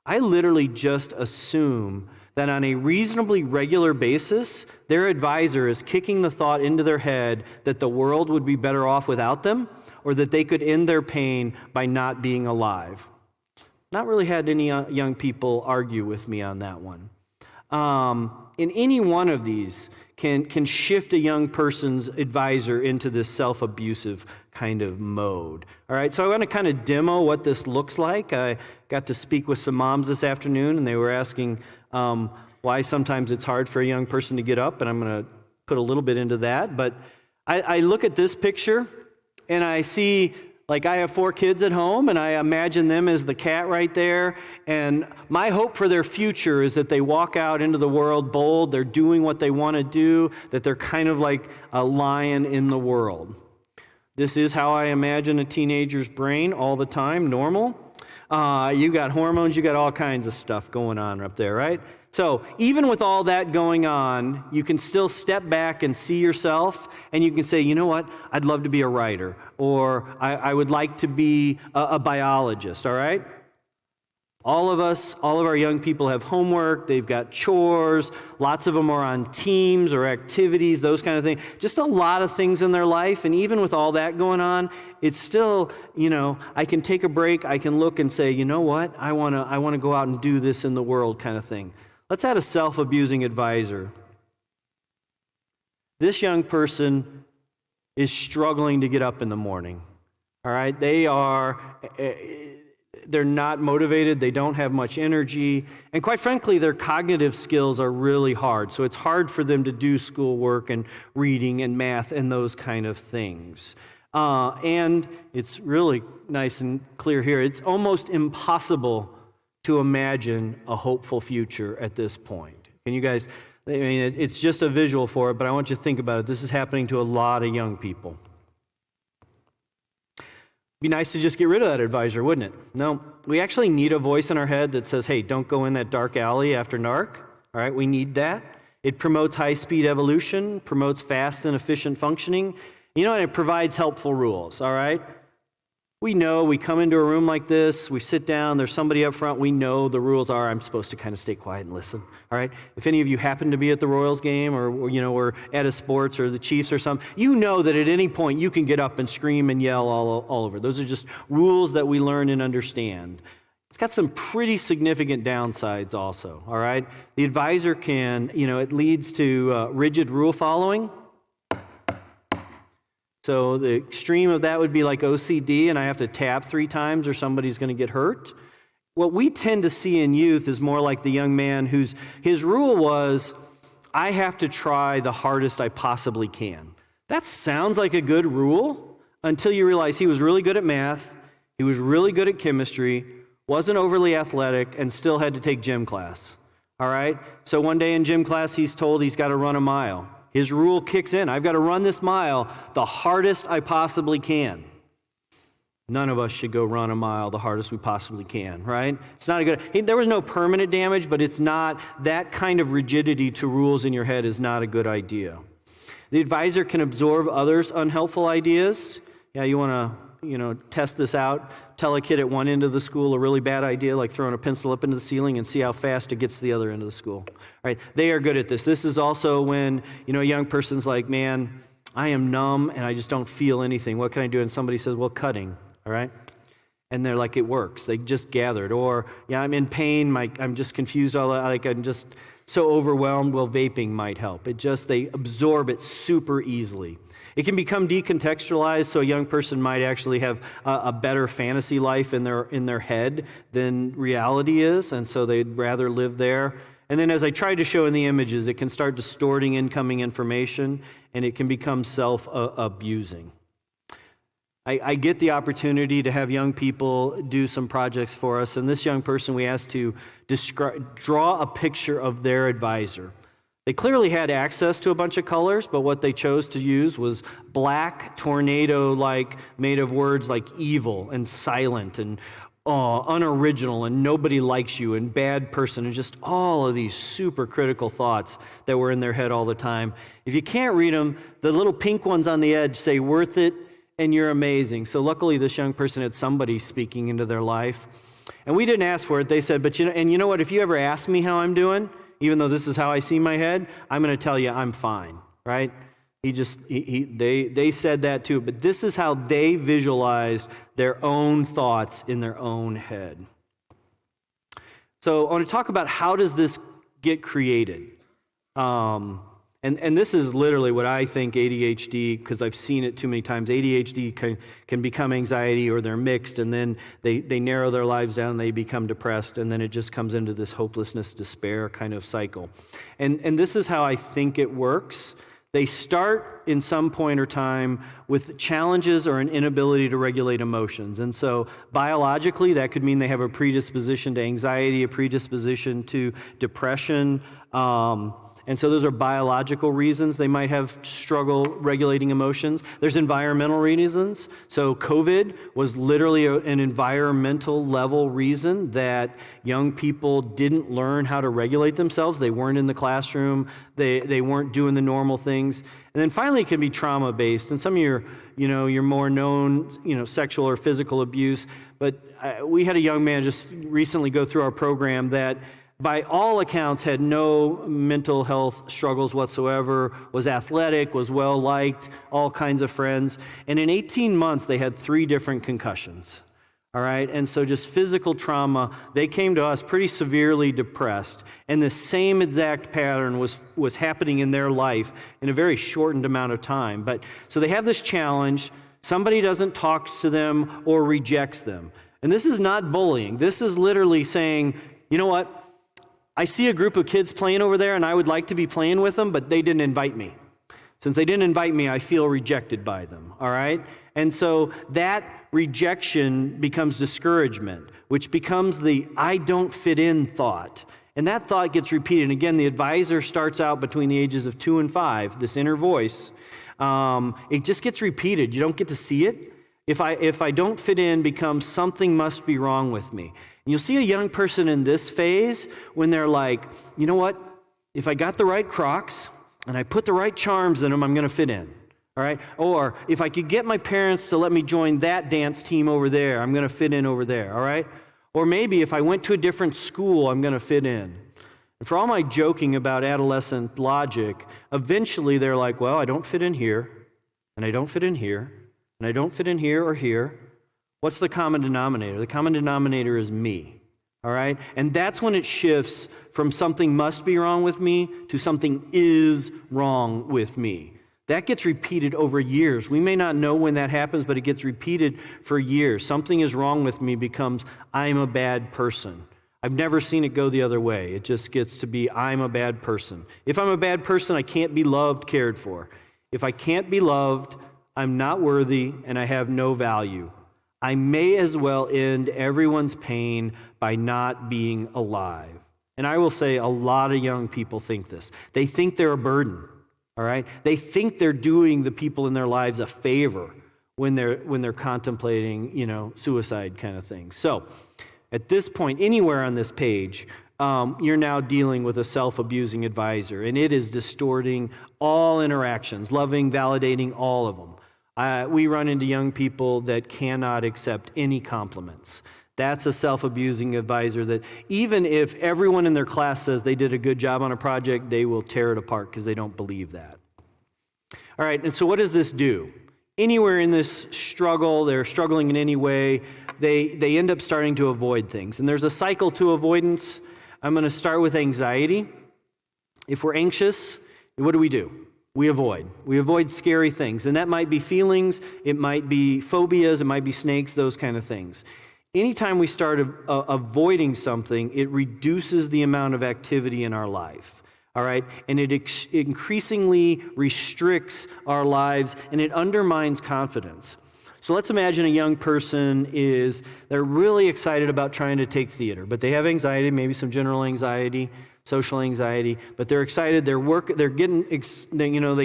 I literally just assume that on a reasonably regular basis, their advisor is kicking the thought into their head that the world would be better off without them, or that they could end their pain by not being alive. Not really had any young people argue with me on that one. In any one of these can shift a young person's advisor into this self-abusive kind of mode. All right, so I want to kind of demo what this looks like. I got to speak with some moms this afternoon, and they were asking why sometimes it's hard for a young person to get up, and I'm going to put a little bit into that. But I look at this picture, and I see, I have 4 kids at home, and I imagine them as the cat right there. And my hope for their future is that they walk out into the world bold, they're doing what they want to do, that they're kind of like a lion in the world. This is how I imagine a teenager's brain all the time, normal. You got hormones, you got all kinds of stuff going on up there, right? So even with all that going on, you can still step back and see yourself, and you can say, you know what, I'd love to be a writer, or I would like to be a biologist, all right? All of us, all of our young people have homework, they've got chores, lots of them are on teams or activities, those kind of things. Just a lot of things in their life, and even with all that going on, it's still, I can take a break, I can look and say, you know what, I want to go out and do this in the world kind of thing. Let's add a self-abusing advisor. This young person is struggling to get up in the morning, all right? They're not motivated, they don't have much energy, and quite frankly, their cognitive skills are really hard. So it's hard for them to do schoolwork and reading and math and those kind of things. And it's really nice and clear here. It's almost impossible to imagine a hopeful future at this point. Can you guys, it's just a visual for it, but I want you to think about it. This is happening to a lot of young people. Be nice to just get rid of that advisor, wouldn't it? No, we actually need a voice in our head that says, hey, don't go in that dark alley after dark. All right, we need that. It promotes high-speed evolution, promotes fast and efficient functioning, and it provides helpful rules, all right? We know, we come into a room like this, we sit down, there's somebody up front, we know the rules are I'm supposed to kind of stay quiet and listen, all right? If any of you happen to be at the Royals game or at a sports or the Chiefs or something, you know that at any point you can get up and scream and yell all over. Those are just rules that we learn and understand. It's got some pretty significant downsides also, all right? The advisor can, it leads to rigid rule following. So the extreme of that would be like OCD, and I have to tap 3 times or somebody's going to get hurt. What we tend to see in youth is more like the young man his rule was, I have to try the hardest I possibly can. That sounds like a good rule until you realize he was really good at math, he was really good at chemistry, wasn't overly athletic, and still had to take gym class. All right? So one day in gym class, he's told he's got to run a mile. His rule kicks in. I've got to run this mile the hardest I possibly can. None of us should go run a mile the hardest we possibly can, right? It's not a good, there was no permanent damage, but it's not, that kind of rigidity to rules in your head is not a good idea. The advisor can absorb others' unhelpful ideas. Yeah, you want to, test this out. Tell a kid at one end of the school a really bad idea, like throwing a pencil up into the ceiling, and see how fast it gets to the other end of the school. All right, they are good at this. This is also when, a young person's like, man, I am numb and I just don't feel anything. What can I do? And somebody says, well, cutting, all right? And they're like, it works. They just gathered. Or, yeah, I'm in pain. I'm just confused. I'm just so overwhelmed. Well, vaping might help. They absorb it super easily. It can become decontextualized, so a young person might actually have a better fantasy life in their head than reality is, and so they'd rather live there. And then as I tried to show in the images, it can start distorting incoming information, and it can become self-abusing. I get the opportunity to have young people do some projects for us, and this young person we asked to draw a picture of their advisor. They clearly had access to a bunch of colors, but what they chose to use was black, tornado-like, made of words like evil and silent and unoriginal and nobody likes you and bad person, and just all of these super critical thoughts that were in their head all the time. If you can't read them, the little pink ones on the edge say worth it and you're amazing. So luckily this young person had somebody speaking into their life. And we didn't ask for it. They said, but you know what, if you ever ask me how I'm doing, even though this is how I see my head, I'm going to tell you I'm fine, right? They said that too, but this is how they visualized their own thoughts in their own head. So I want to talk about how does this get created. And this is literally what I think ADHD, because I've seen it too many times, ADHD can become anxiety, or they're mixed, and then they narrow their lives down, they become depressed, and then it just comes into this hopelessness, despair kind of cycle. And this is how I think it works. They start in some point or time with challenges or an inability to regulate emotions. And so biologically, that could mean they have a predisposition to anxiety, a predisposition to depression, and so those are biological reasons they might have struggle regulating emotions. There's environmental reasons. So COVID was literally an environmental level reason that young people didn't learn how to regulate themselves. They weren't in the classroom. They weren't doing the normal things. And then finally it can be trauma-based. And some of your more known, sexual or physical abuse. But we had a young man just recently go through our program that by all accounts had no mental health struggles whatsoever, was athletic, was well-liked, all kinds of friends. And in 18 months, they had 3 different concussions, all right? And so just physical trauma, they came to us pretty severely depressed. And the same exact pattern was happening in their life in a very shortened amount of time. But so they have this challenge, somebody doesn't talk to them or rejects them. And this is not bullying. This is literally saying, you know what? I see a group of kids playing over there and I would like to be playing with them, but they didn't invite me. Since they didn't invite me, I feel rejected by them, all right? And so that rejection becomes discouragement, which becomes the I don't fit in thought. And that thought gets repeated. And again, the advisor starts out between the ages of 2 and 5, this inner voice. It just gets repeated. You don't get to see it. If I don't fit in, becomes something must be wrong with me. And you'll see a young person in this phase when they're like, you know what? If I got the right Crocs and I put the right charms in them, I'm going to fit in. all right? Or if I could get my parents to let me join that dance team over there, I'm going to fit in over there, all right? Or maybe if I went to a different school, I'm going to fit in. And for all my joking about adolescent logic, eventually they're like, well, I don't fit in here, and I don't fit in here, and I don't fit in here or here. What's the common denominator? The common denominator is me, all right? And that's when it shifts from something must be wrong with me to something is wrong with me. That gets repeated over years. We may not know when that happens, but it gets repeated for years. Something is wrong with me becomes I'm a bad person. I've never seen it go the other way. It just gets to be I'm a bad person. If I'm a bad person, I can't be loved, cared for. If I can't be loved, I'm not worthy and I have no value. I may as well end everyone's pain by not being alive. And I will say a lot of young people think this. They think they're a burden, all right? They think they're doing the people in their lives a favor when they're contemplating, suicide kind of things. So at this point, anywhere on this page, you're now dealing with a self-abusing advisor, and it is distorting all interactions, loving, validating all of them. We run into young people that cannot accept any compliments. That's a self-abusing advisor that even if everyone in their class says they did a good job on a project, they will tear it apart because they don't believe that. All right, and so what does this do? Anywhere in this struggle, they're struggling in any way, they end up starting to avoid things. And there's a cycle to avoidance. I'm going to start with anxiety. If we're anxious, what do? We avoid scary things. And that might be feelings, it might be phobias, it might be snakes, those kind of things. Anytime we start avoiding something, it reduces the amount of activity in our life, all right? And it increasingly restricts our lives, and it undermines confidence. So let's imagine a young person they're really excited about trying to take theater, but they have anxiety, maybe some general anxiety, social anxiety, but they're excited, they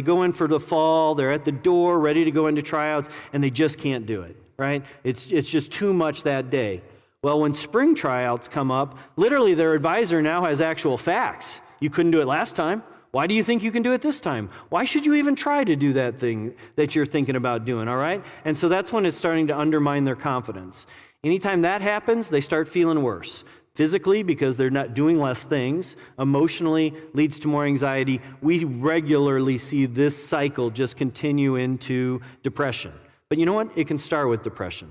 go in for the fall, they're at the door, ready to go into tryouts, and they just can't do it, right? It's just too much that day. Well, when spring tryouts come up, literally their advisor now has actual facts. You couldn't do it last time. Why do you think you can do it this time? Why should you even try to do that thing that you're thinking about doing, all right? And so that's when it's starting to undermine their confidence. Anytime that happens, they start feeling worse. Physically, because they're not doing less things. Emotionally, leads to more anxiety. We regularly see this cycle just continue into depression. But you know what? It can start with depression.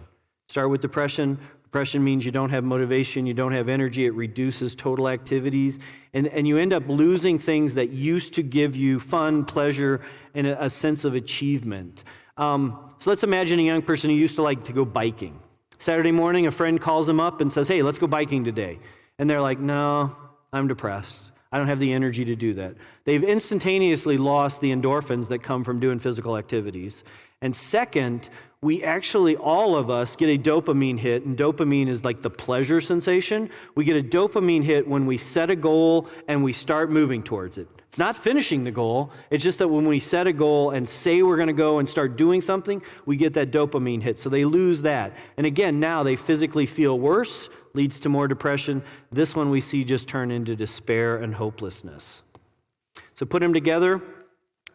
Depression means you don't have motivation, you don't have energy, it reduces total activities, and you end up losing things that used to give you fun, pleasure, and a sense of achievement. So let's imagine a young person who used to like to go biking. Saturday morning, a friend calls them up and says, hey, let's go biking today. And they're like, no, I'm depressed. I don't have the energy to do that. They've instantaneously lost the endorphins that come from doing physical activities. And second, all of us get a dopamine hit, and dopamine is like the pleasure sensation. We get a dopamine hit when we set a goal and we start moving towards it. It's not finishing the goal. It's just that when we set a goal and say we're going to go and start doing something, we get that dopamine hit. So they lose that. And again, now they physically feel worse, leads to more depression. This one we see just turn into despair and hopelessness. So put them together,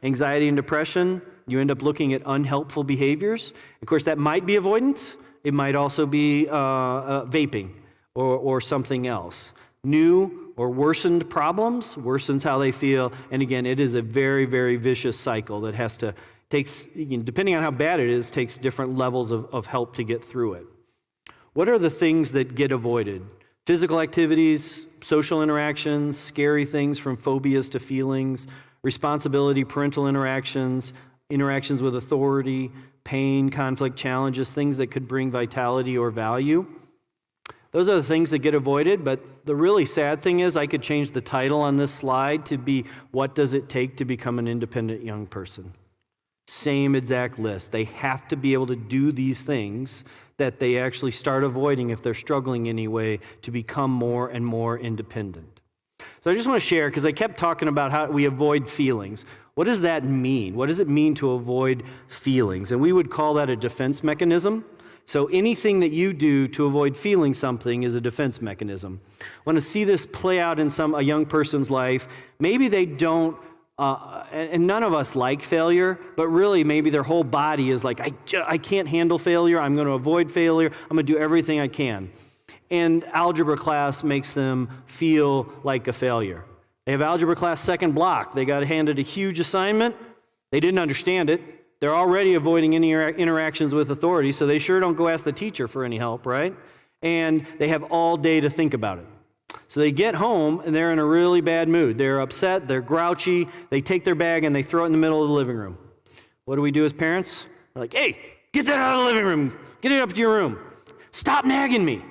anxiety and depression, you end up looking at unhelpful behaviors. Of course, that might be avoidance. It might also be vaping or something else. New or worsened problems worsens how they feel. And again, it is a very, very vicious cycle that takes, depending on how bad it is, takes different levels of help to get through it. What are the things that get avoided? Physical activities, social interactions, scary things from phobias to feelings, responsibility, parental interactions with authority, pain, conflict, challenges, things that could bring vitality or value. Those are the things that get avoided, but the really sad thing is I could change the title on this slide to be, what does it take to become an independent young person? Same exact list. They have to be able to do these things that they actually start avoiding if they're struggling anyway to become more and more independent. So I just want to share, because I kept talking about how we avoid feelings. What does that mean? What does it mean to avoid feelings? And we would call that a defense mechanism. So anything that you do to avoid feeling something is a defense mechanism. I want to see this play out in a young person's life. Maybe they don't and none of us like failure, but really maybe their whole body is like, I can't handle failure, I'm going to avoid failure, I'm going to do everything I can. And algebra class makes them feel like a failure. They have algebra class second block. They got handed a huge assignment. They didn't understand it. They're already avoiding any interactions with authority, so they sure don't go ask the teacher for any help, right? And they have all day to think about it. So they get home, and they're in a really bad mood. They're upset, they're grouchy, they take their bag, and they throw it in the middle of the living room. What do we do as parents? We're like, hey, get that out of the living room. Get it up to your room. Stop nagging me.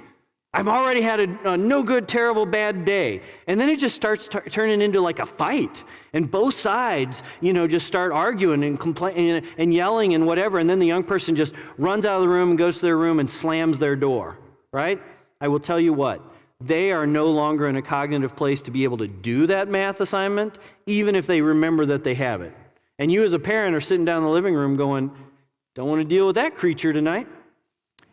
I've already had a no good, terrible, bad day. And then it just starts turning into like a fight. And both sides, just start arguing and complaining and yelling and whatever. And then the young person just runs out of the room and goes to their room and slams their door, right? I will tell you what, they are no longer in a cognitive place to be able to do that math assignment, even if they remember that they have it. And you as a parent are sitting down in the living room going, don't want to deal with that creature tonight.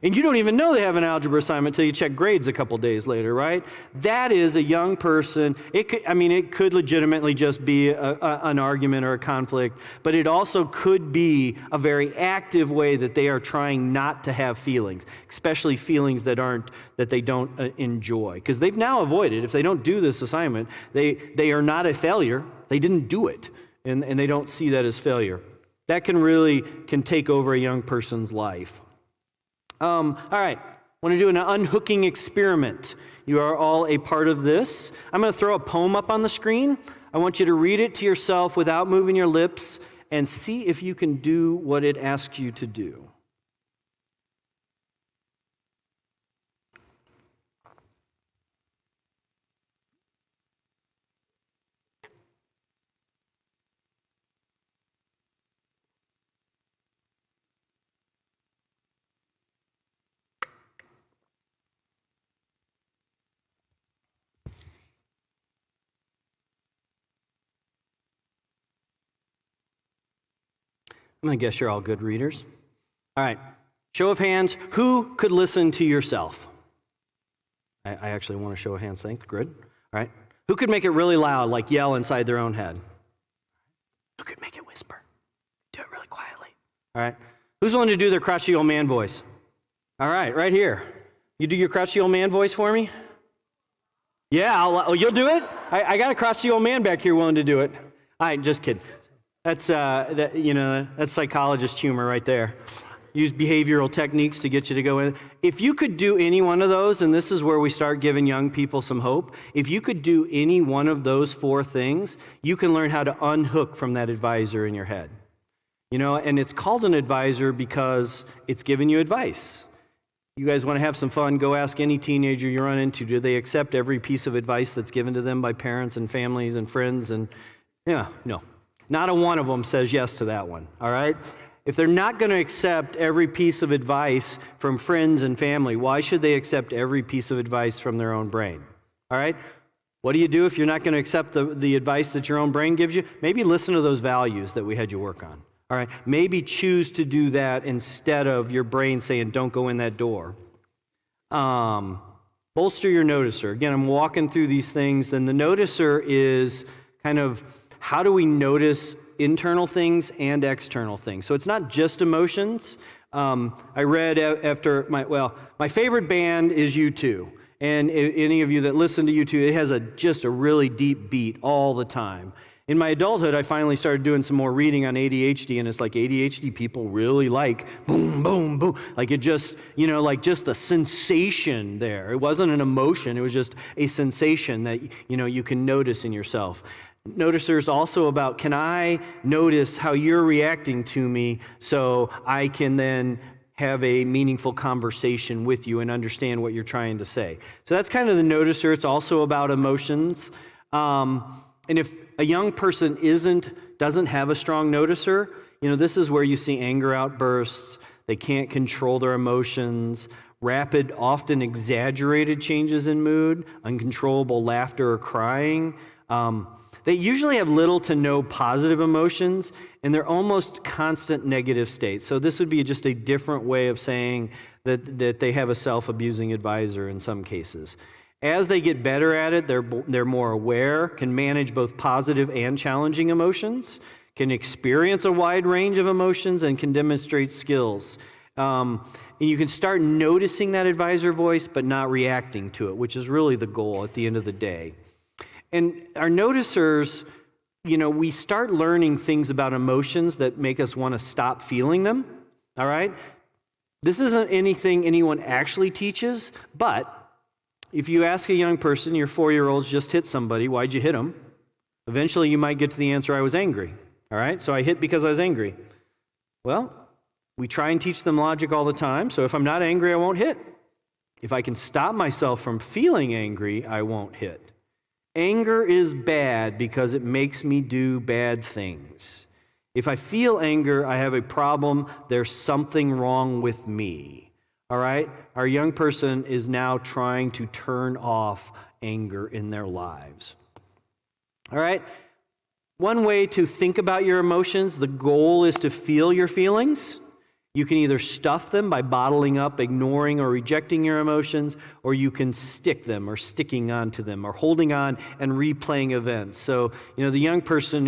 And you don't even know they have an algebra assignment until you check grades a couple days later, right? That is a young person. It could legitimately just be an argument or a conflict, but it also could be a very active way that they are trying not to have feelings, especially feelings that they don't enjoy. Because they've now avoided, if they don't do this assignment, they are not a failure. They didn't do it, and they don't see that as failure. That can take over a young person's life. All right, I want to do an unhooking experiment. You are all a part of this. I'm going to throw a poem up on the screen. I want you to read it to yourself without moving your lips and see if you can do what it asks you to do. I'm going to guess you're all good readers. All right, show of hands, who could listen to yourself? I actually want a show of hands, thanks, good. All right, who could make it really loud, like yell inside their own head? Who could make it whisper? Do it really quietly. All right, who's willing to do their crotchety old man voice? All right, right here. You do your crotchety old man voice for me? Yeah, you'll do it? I got a crotchety old man back here willing to do it. All right, just kidding. That's that's psychologist humor right there. Use behavioral techniques to get you to go in. If you could do any one of those, and this is where we start giving young people some hope, if you could do any one of those 4 things, you can learn how to unhook from that advisor in your head. And it's called an advisor because it's giving you advice. You guys want to have some fun, go ask any teenager you run into, do they accept every piece of advice that's given to them by parents and families and friends? And no. Not a one of them says yes to that one, all right? If they're not going to accept every piece of advice from friends and family, why should they accept every piece of advice from their own brain, all right? What do you do if you're not going to accept the advice that your own brain gives you? Maybe listen to those values that we had you work on, all right? Maybe choose to do that instead of your brain saying, don't go in that door. Bolster your noticer. Again, I'm walking through these things, and the noticer is kind of, how do we notice internal things and external things? So it's not just emotions. I read after my favorite band is U2. And any of you that listen to U2, it has just a really deep beat all the time. In my adulthood, I finally started doing some more reading on ADHD, and it's like ADHD people really like boom, boom, boom. Like it just, like just the sensation there. It wasn't an emotion, it was just a sensation that, you can notice in yourself. Noticer is also about, can I notice how you're reacting to me so I can then have a meaningful conversation with you and understand what you're trying to say. So that's kind of the noticer. It's also about emotions. And if a young person doesn't have a strong noticer, this is where you see anger outbursts. They can't control their emotions, rapid, often exaggerated changes in mood, uncontrollable laughter or crying. They usually have little to no positive emotions, and they're almost constant negative states. So this would be just a different way of saying that they have a self-abusing advisor in some cases. As they get better at it, they're more aware, can manage both positive and challenging emotions, can experience a wide range of emotions, and can demonstrate skills. And you can start noticing that advisor voice, but not reacting to it, which is really the goal at the end of the day. And our noticers, we start learning things about emotions that make us want to stop feeling them, all right? This isn't anything anyone actually teaches, but if you ask a young person, your 4-year-old's just hit somebody, why'd you hit them? Eventually you might get to the answer, I was angry, all right? So I hit because I was angry. Well, we try and teach them logic all the time, so if I'm not angry, I won't hit. If I can stop myself from feeling angry, I won't hit. Anger is bad because it makes me do bad things. If I feel anger, I have a problem. There's something wrong with me. All right? Our young person is now trying to turn off anger in their lives. All right? One way to think about your emotions, the goal is to feel your feelings. You can either stuff them by bottling up, ignoring, or rejecting your emotions, or you can stick them or sticking onto them or holding on and replaying events. So, the young person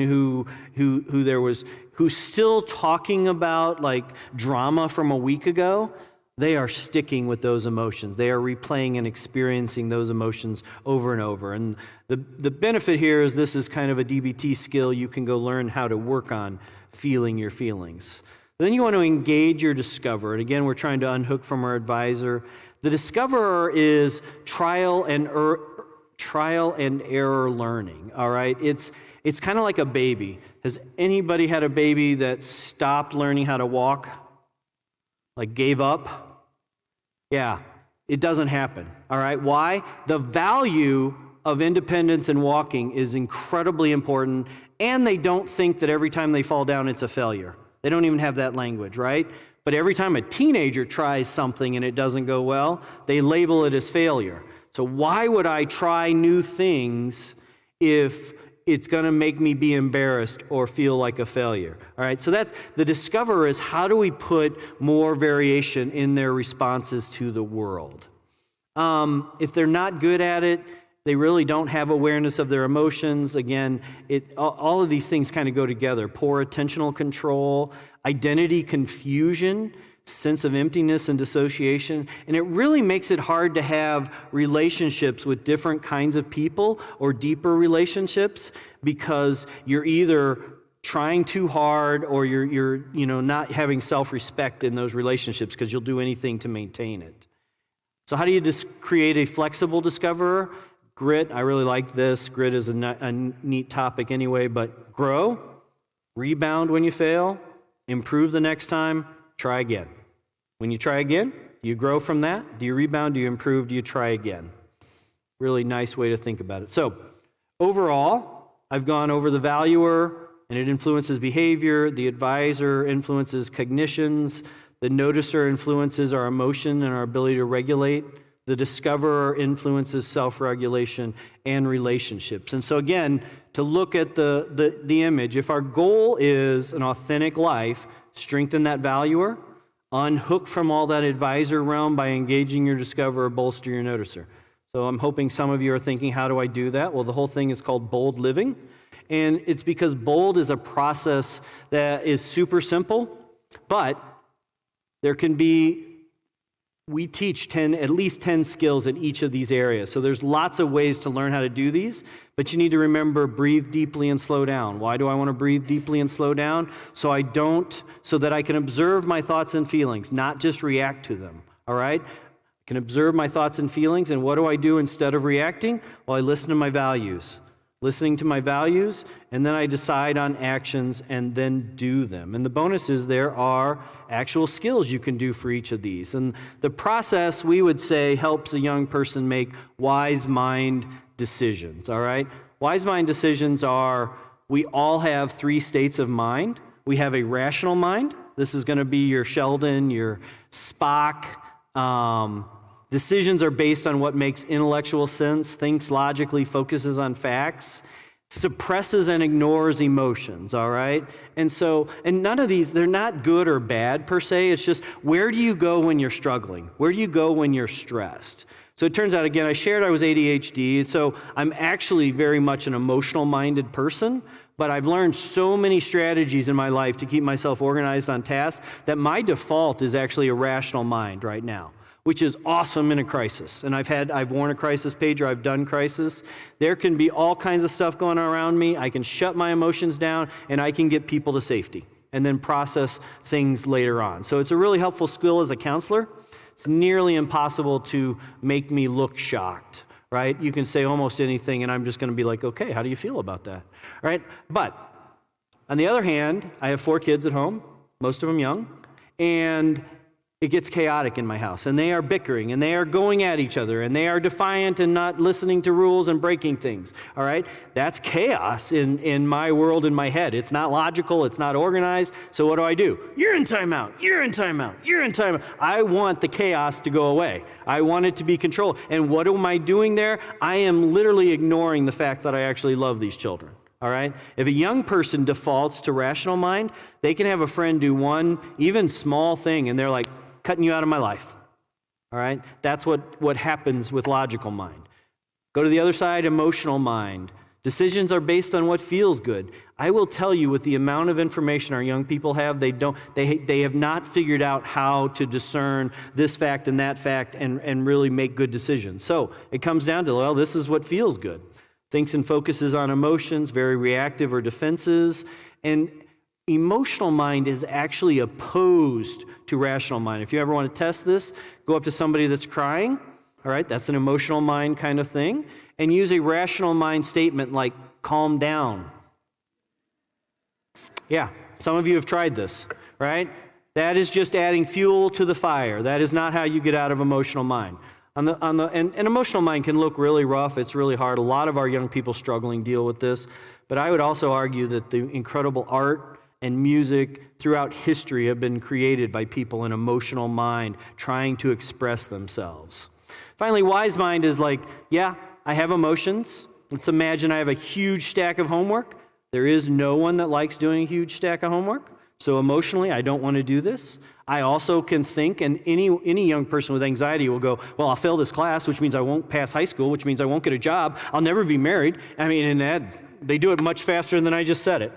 who's still talking about like drama from a week ago, they are sticking with those emotions. They are replaying and experiencing those emotions over and over. And the benefit here is this is kind of a DBT skill you can go learn how to work on feeling your feelings. Then you want to engage your discoverer. And again, we're trying to unhook from our advisor. The discoverer is trial and error learning, all right? It's kind of like a baby. Has anybody had a baby that stopped learning how to walk? Like gave up? Yeah, it doesn't happen, all right? Why? The value of independence and walking is incredibly important, and they don't think that every time they fall down, it's a failure. They don't even have that language, right? But every time a teenager tries something and it doesn't go well, they label it as failure. So why would I try new things if it's going to make me be embarrassed or feel like a failure? All right, so that's the discoverer is how do we put more variation in their responses to the world? If they're not good at it, they really don't have awareness of their emotions. Again, all of these things kind of go together. Poor attentional control, identity confusion, sense of emptiness and dissociation. And it really makes it hard to have relationships with different kinds of people or deeper relationships because you're either trying too hard or you're not having self-respect in those relationships because you'll do anything to maintain it. So how do you create a flexible discoverer? Grit, I really like this. Grit is a neat topic anyway, but grow, rebound when you fail, improve the next time, try again. When you try again, do you grow from that? Do you rebound? Do you improve? Do you try again? Really nice way to think about it. So overall, I've gone over the valuer, and it influences behavior. The advisor influences cognitions. The noticer influences our emotion and our ability to regulate. The discoverer influences self-regulation and relationships. And so again, to look at the image, if our goal is an authentic life, strengthen that valuer, unhook from all that advisor realm by engaging your discoverer, bolster your noticer. So I'm hoping some of you are thinking, how do I do that? Well, the whole thing is called bold living. And it's because bold is a process that is super simple, but there can be we teach at least 10 skills in each of these areas. So there's lots of ways to learn how to do these, but you need to remember, breathe deeply and slow down. Why do I want to breathe deeply and slow down? So that I can observe my thoughts and feelings, not just react to them, all right? I can observe my thoughts and feelings, and what do I do instead of reacting? Well, I listen to my values. Listening to my values, and then I decide on actions and then do them. And the bonus is there are actual skills you can do for each of these. And the process, we would say, helps a young person make wise mind decisions, all right? Wise mind decisions are, we all have 3 states of mind. We have a rational mind. This is going to be your Sheldon, your Spock. Decisions are based on what makes intellectual sense, thinks logically, focuses on facts, suppresses and ignores emotions, all right? And none of these, they're not good or bad per se. It's just, where do you go when you're struggling? Where do you go when you're stressed? So it turns out, again, I shared I was ADHD, so I'm actually very much an emotional-minded person, but I've learned so many strategies in my life to keep myself organized on tasks that my default is actually a rational mind right now, which is awesome in a crisis. And I've worn a crisis pager, I've done crisis. There can be all kinds of stuff going on around me. I can shut my emotions down, and I can get people to safety and then process things later on. So it's a really helpful skill as a counselor. It's nearly impossible to make me look shocked, right? You can say almost anything, and I'm just going to be like, okay, how do you feel about that, right? But on the other hand, I have 4 kids at home, most of them young, and it gets chaotic in my house, and they are bickering, and they are going at each other, and they are defiant and not listening to rules and breaking things, all right? That's chaos in my world, in my head. It's not logical, it's not organized, so what do? You're in timeout, you're in timeout, you're in timeout. I want the chaos to go away. I want it to be controlled. And what am I doing there? I am literally ignoring the fact that I actually love these children. All right? If a young person defaults to rational mind, they can have a friend do one, even small thing, and they're like, cutting you out of my life. All right? That's what happens with logical mind. Go to the other side, emotional mind. Decisions are based on what feels good. I will tell you, with the amount of information our young people have, they have not figured out how to discern this fact and that fact and really make good decisions. So it comes down to, well, this is what feels good. Thinks and focuses on emotions, very reactive or defenses. And emotional mind is actually opposed to rational mind. If you ever want to test this, go up to somebody that's crying, all right, that's an emotional mind kind of thing, and use a rational mind statement like, calm down. Yeah, some of you have tried this, right? That is just adding fuel to the fire. That is not how you get out of emotional mind. And emotional mind can look really rough. It's really hard. A lot of our young people struggling deal with this. But I would also argue that the incredible art and music throughout history have been created by people in emotional mind trying to express themselves. Finally, wise mind is like, yeah, I have emotions. Let's imagine I have a huge stack of homework. There is no one that likes doing a huge stack of homework. So emotionally, I don't want to do this. I also can think, and any young person with anxiety will go, well, I'll fail this class, which means I won't pass high school, which means I won't get a job. I'll never be married. I mean, and they do it much faster than I just said it.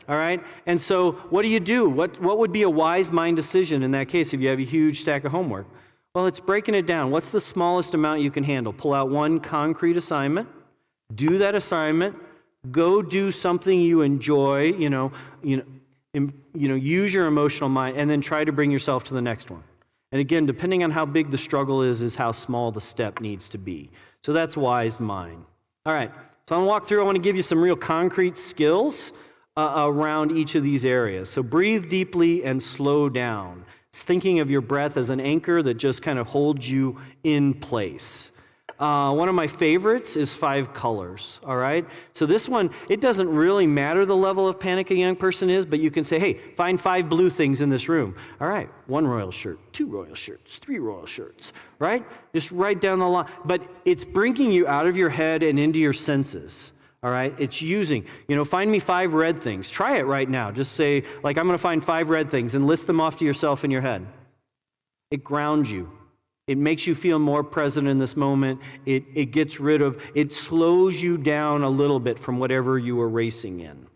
All right? And so what do? What would be a wise mind decision in that case if you have a huge stack of homework? Well, it's breaking it down. What's the smallest amount you can handle? Pull out one concrete assignment, do that assignment, go do something you enjoy, use your emotional mind, and then try to bring yourself to the next one. And again, depending on how big the struggle is how small the step needs to be. So that's wise mind. All right, so I'm going to walk through. I want to give you some real concrete skills around each of these areas. So breathe deeply and slow down. It's thinking of your breath as an anchor that just kind of holds you in place. One of my favorites is 5 colors, all right? So this one, it doesn't really matter the level of panic a young person is, but you can say, hey, find 5 blue things in this room. All right, 1 royal shirt, 2 royal shirts, 3 royal shirts, right? Just write down the line. But it's bringing you out of your head and into your senses, all right? It's using, find me 5 red things. Try it right now. Just say, I'm going to find 5 red things and list them off to yourself in your head. It grounds you. It makes you feel more present in this moment. It slows you down a little bit from whatever you were racing in.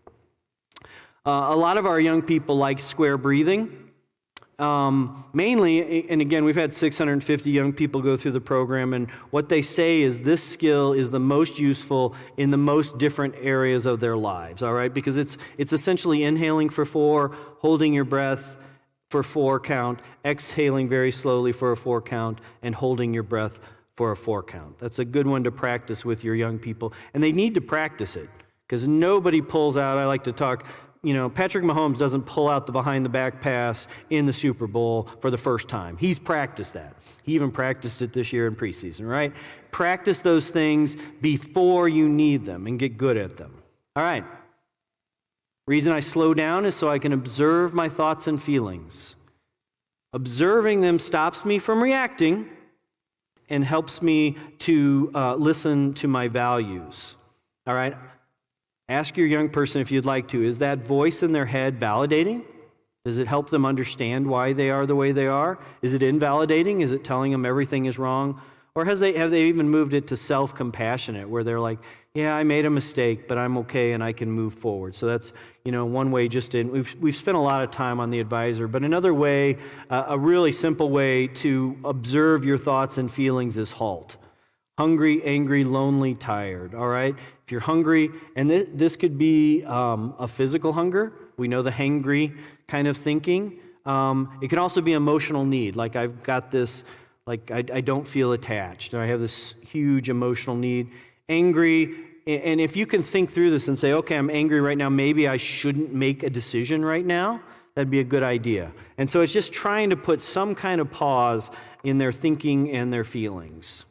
A lot of our young people like square breathing. Mainly, and again, we've had 650 young people go through the program, and what they say is this skill is the most useful in the most different areas of their lives, all right? Because it's essentially inhaling for 4, holding your breath for 4 count, exhaling very slowly for a 4 count, and holding your breath for a 4 count. That's a good one to practice with your young people. And they need to practice it, because nobody pulls out, I like to talk, Patrick Mahomes doesn't pull out the behind the back pass in the Super Bowl for the first time. He's practiced that. He even practiced it this year in preseason, right? Practice those things before you need them and get good at them. All right. Reason I slow down is so I can observe my thoughts and feelings. Observing them stops me from reacting and helps me to listen to my values. All right? Ask your young person if you'd like to, is that voice in their head validating? Does it help them understand why they are the way they are? Is it invalidating? Is it telling them everything is wrong? Or have they even moved it to self-compassionate, where they're like, yeah, I made a mistake, but I'm okay and I can move forward. So that's, one way we've spent a lot of time on the advisor, but another way, a really simple way to observe your thoughts and feelings is HALT. Hungry, angry, lonely, tired, all right? If you're hungry, and this could be a physical hunger. We know the hangry kind of thinking. It can also be emotional need, like I've got this, like I don't feel attached, and I have this huge emotional need. Angry, and if you can think through this and say, okay, I'm angry right now, maybe I shouldn't make a decision right now, that'd be a good idea. And so it's just trying to put some kind of pause in their thinking and their feelings.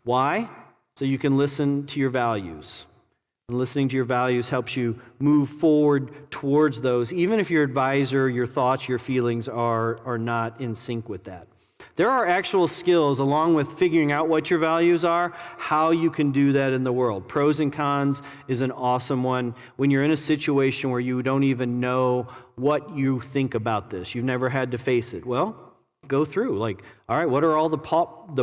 Why? So you can listen to your values. And listening to your values helps you move forward towards those, even if your advisor, your thoughts, your feelings are not in sync with that. There are actual skills, along with figuring out what your values are, how you can do that in the world. Pros and cons is an awesome one. When you're in a situation where you don't even know what you think about this, you've never had to face it, well, go through. Like, all right, what are all the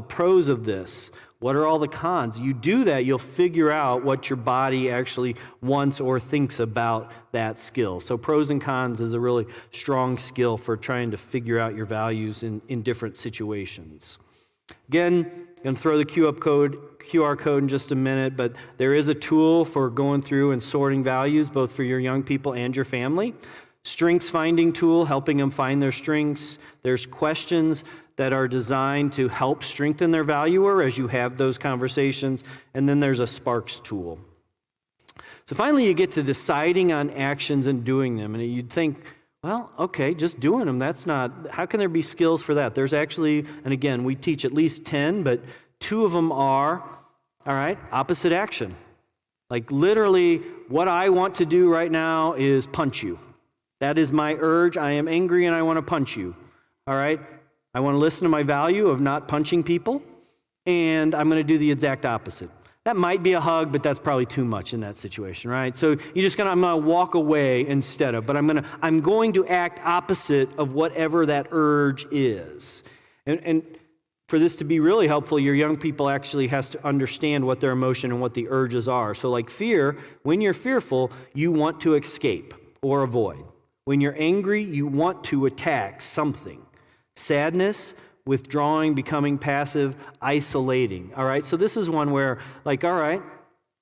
pros of this? What are all the cons? You do that, you'll figure out what your body actually wants or thinks about that skill. So pros and cons is a really strong skill for trying to figure out your values in different situations. Again, I'm going to throw the QR code in just a minute, but there is a tool for going through and sorting values, both for your young people and your family. Strengths finding tool, helping them find their strengths. There's questions that are designed to help strengthen their valuer as you have those conversations. And then there's a Sparks tool. So finally, you get to deciding on actions and doing them. And you'd think, well, okay, just doing them, that's not, how can there be skills for that? There's actually, and again, we teach at least 10, but 2 of them are, all right, opposite action. Like literally, what I want to do right now is punch you. That is my urge. I am angry and I want to punch you. All right? I want to listen to my value of not punching people, and I'm going to do the exact opposite. That might be a hug, but that's probably too much in that situation, right? So I'm going to walk away instead of, but I'm going to act opposite of whatever that urge is. And for this to be really helpful, your young people actually has to understand what their emotion and what the urges are. So like fear, when you're fearful, you want to escape or avoid. When you're angry, you want to attack something. Sadness, withdrawing, becoming passive, isolating. All right, so this is one where, like, all right,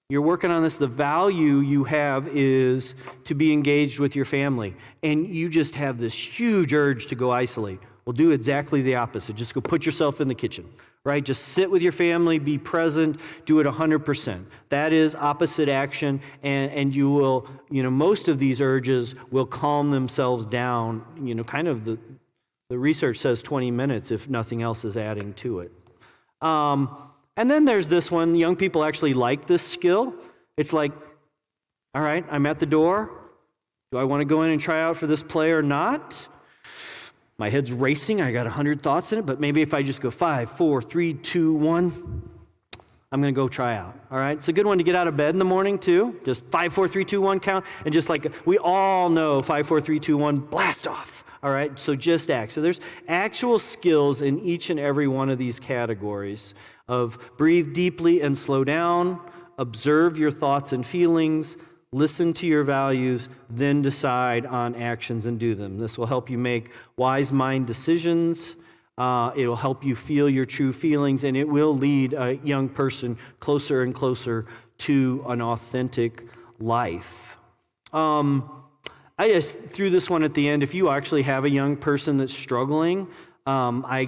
you're working on this. The value you have is to be engaged with your family, and you just have this huge urge to go isolate. Well, do exactly the opposite. Just go put yourself in the kitchen, right? Just sit with your family, be present, do it 100%. That is opposite action, and you will, most of these urges will calm themselves down, kind of the research says 20 minutes if nothing else is adding to it. And then there's this one. Young people actually like this skill. It's like, all right, I'm at the door. Do I want to go in and try out for this play or not? My head's racing. I got 100 thoughts in it, but maybe if I just go 5, 4, 3, 2, 1, I'm going to go try out. All right? It's a good one to get out of bed in the morning, too. Just 5, 4, 3, 2, 1 count. And just like we all know 5, 4, 3, 2, 1, blast off. All right? So just act. So there's actual skills in each and every one of these categories of breathe deeply and slow down, observe your thoughts and feelings, listen to your values, then decide on actions and do them. This will help you make wise mind decisions. It will help you feel your true feelings, and it will lead a young person closer and closer to an authentic life. I just threw this one at the end. If you actually have a young person that's struggling, I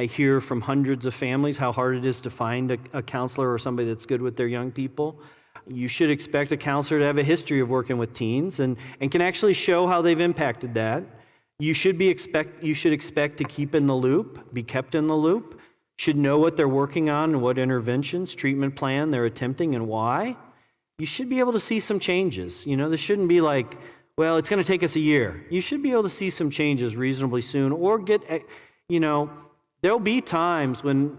hear from hundreds of families how hard it is to find a counselor or somebody that's good with their young people. You should expect a counselor to have a history of working with teens and can actually show how they've impacted that. You should expect to keep in the loop, be kept in the loop, should know what they're working on and what interventions, treatment plan they're attempting and why. You should be able to see some changes. This shouldn't be like, well, it's going to take us a year. You should be able to see some changes reasonably soon or there'll be times when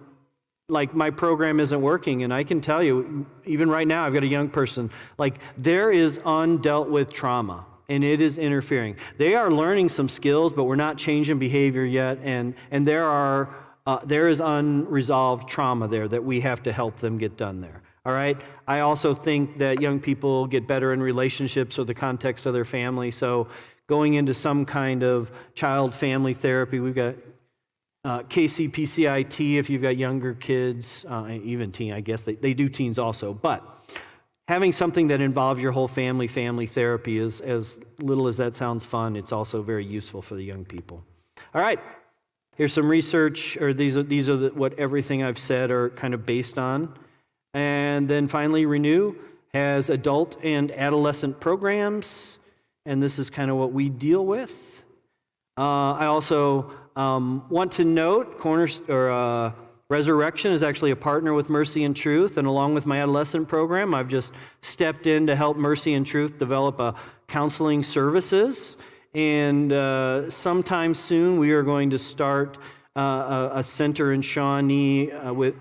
like my program isn't working, and I can tell you, even right now, I've got a young person, like there is undealt with trauma, and it is interfering. They are learning some skills, but we're not changing behavior yet, and there are there is unresolved trauma there that we have to help them get done there. All right. I also think that young people get better in relationships or the context of their family. So going into some kind of child family therapy, we've got KCPCIT if you've got younger kids, even teen, I guess they do teens also. But having something that involves your whole family therapy is, as little as that sounds fun, it's also very useful for the young people. All right. Here's some research, or these are what everything I've said are kind of based on. And then finally, Renew has adult and adolescent programs, and this is kind of what we deal with. I also want to note Resurrection is actually a partner with Mercy and Truth, and along with my adolescent program, I've just stepped in to help Mercy and Truth develop counseling services. And sometime soon, we are going to start a center in Shawnee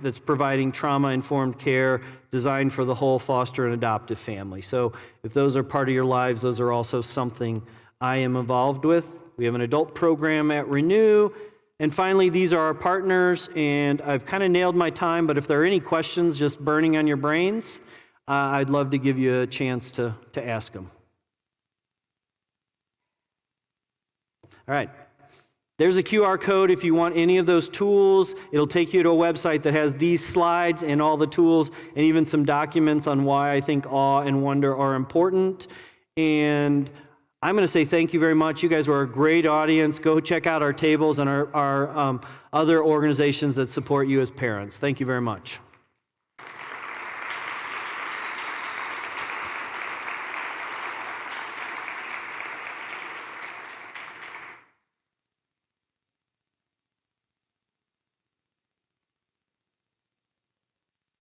that's providing trauma-informed care designed for the whole foster and adoptive family. So if those are part of your lives, those are also something I am involved with. We have an adult program at Renew. And finally, these are our partners, and I've kind of nailed my time, but if there are any questions just burning on your brains, I'd love to give you a chance to ask them. All right. There's a QR code if you want any of those tools. It'll take you to a website that has these slides and all the tools and even some documents on why I think awe and wonder are important. And I'm going to say thank you very much. You guys were a great audience. Go check out our tables and our other organizations that support you as parents. Thank you very much.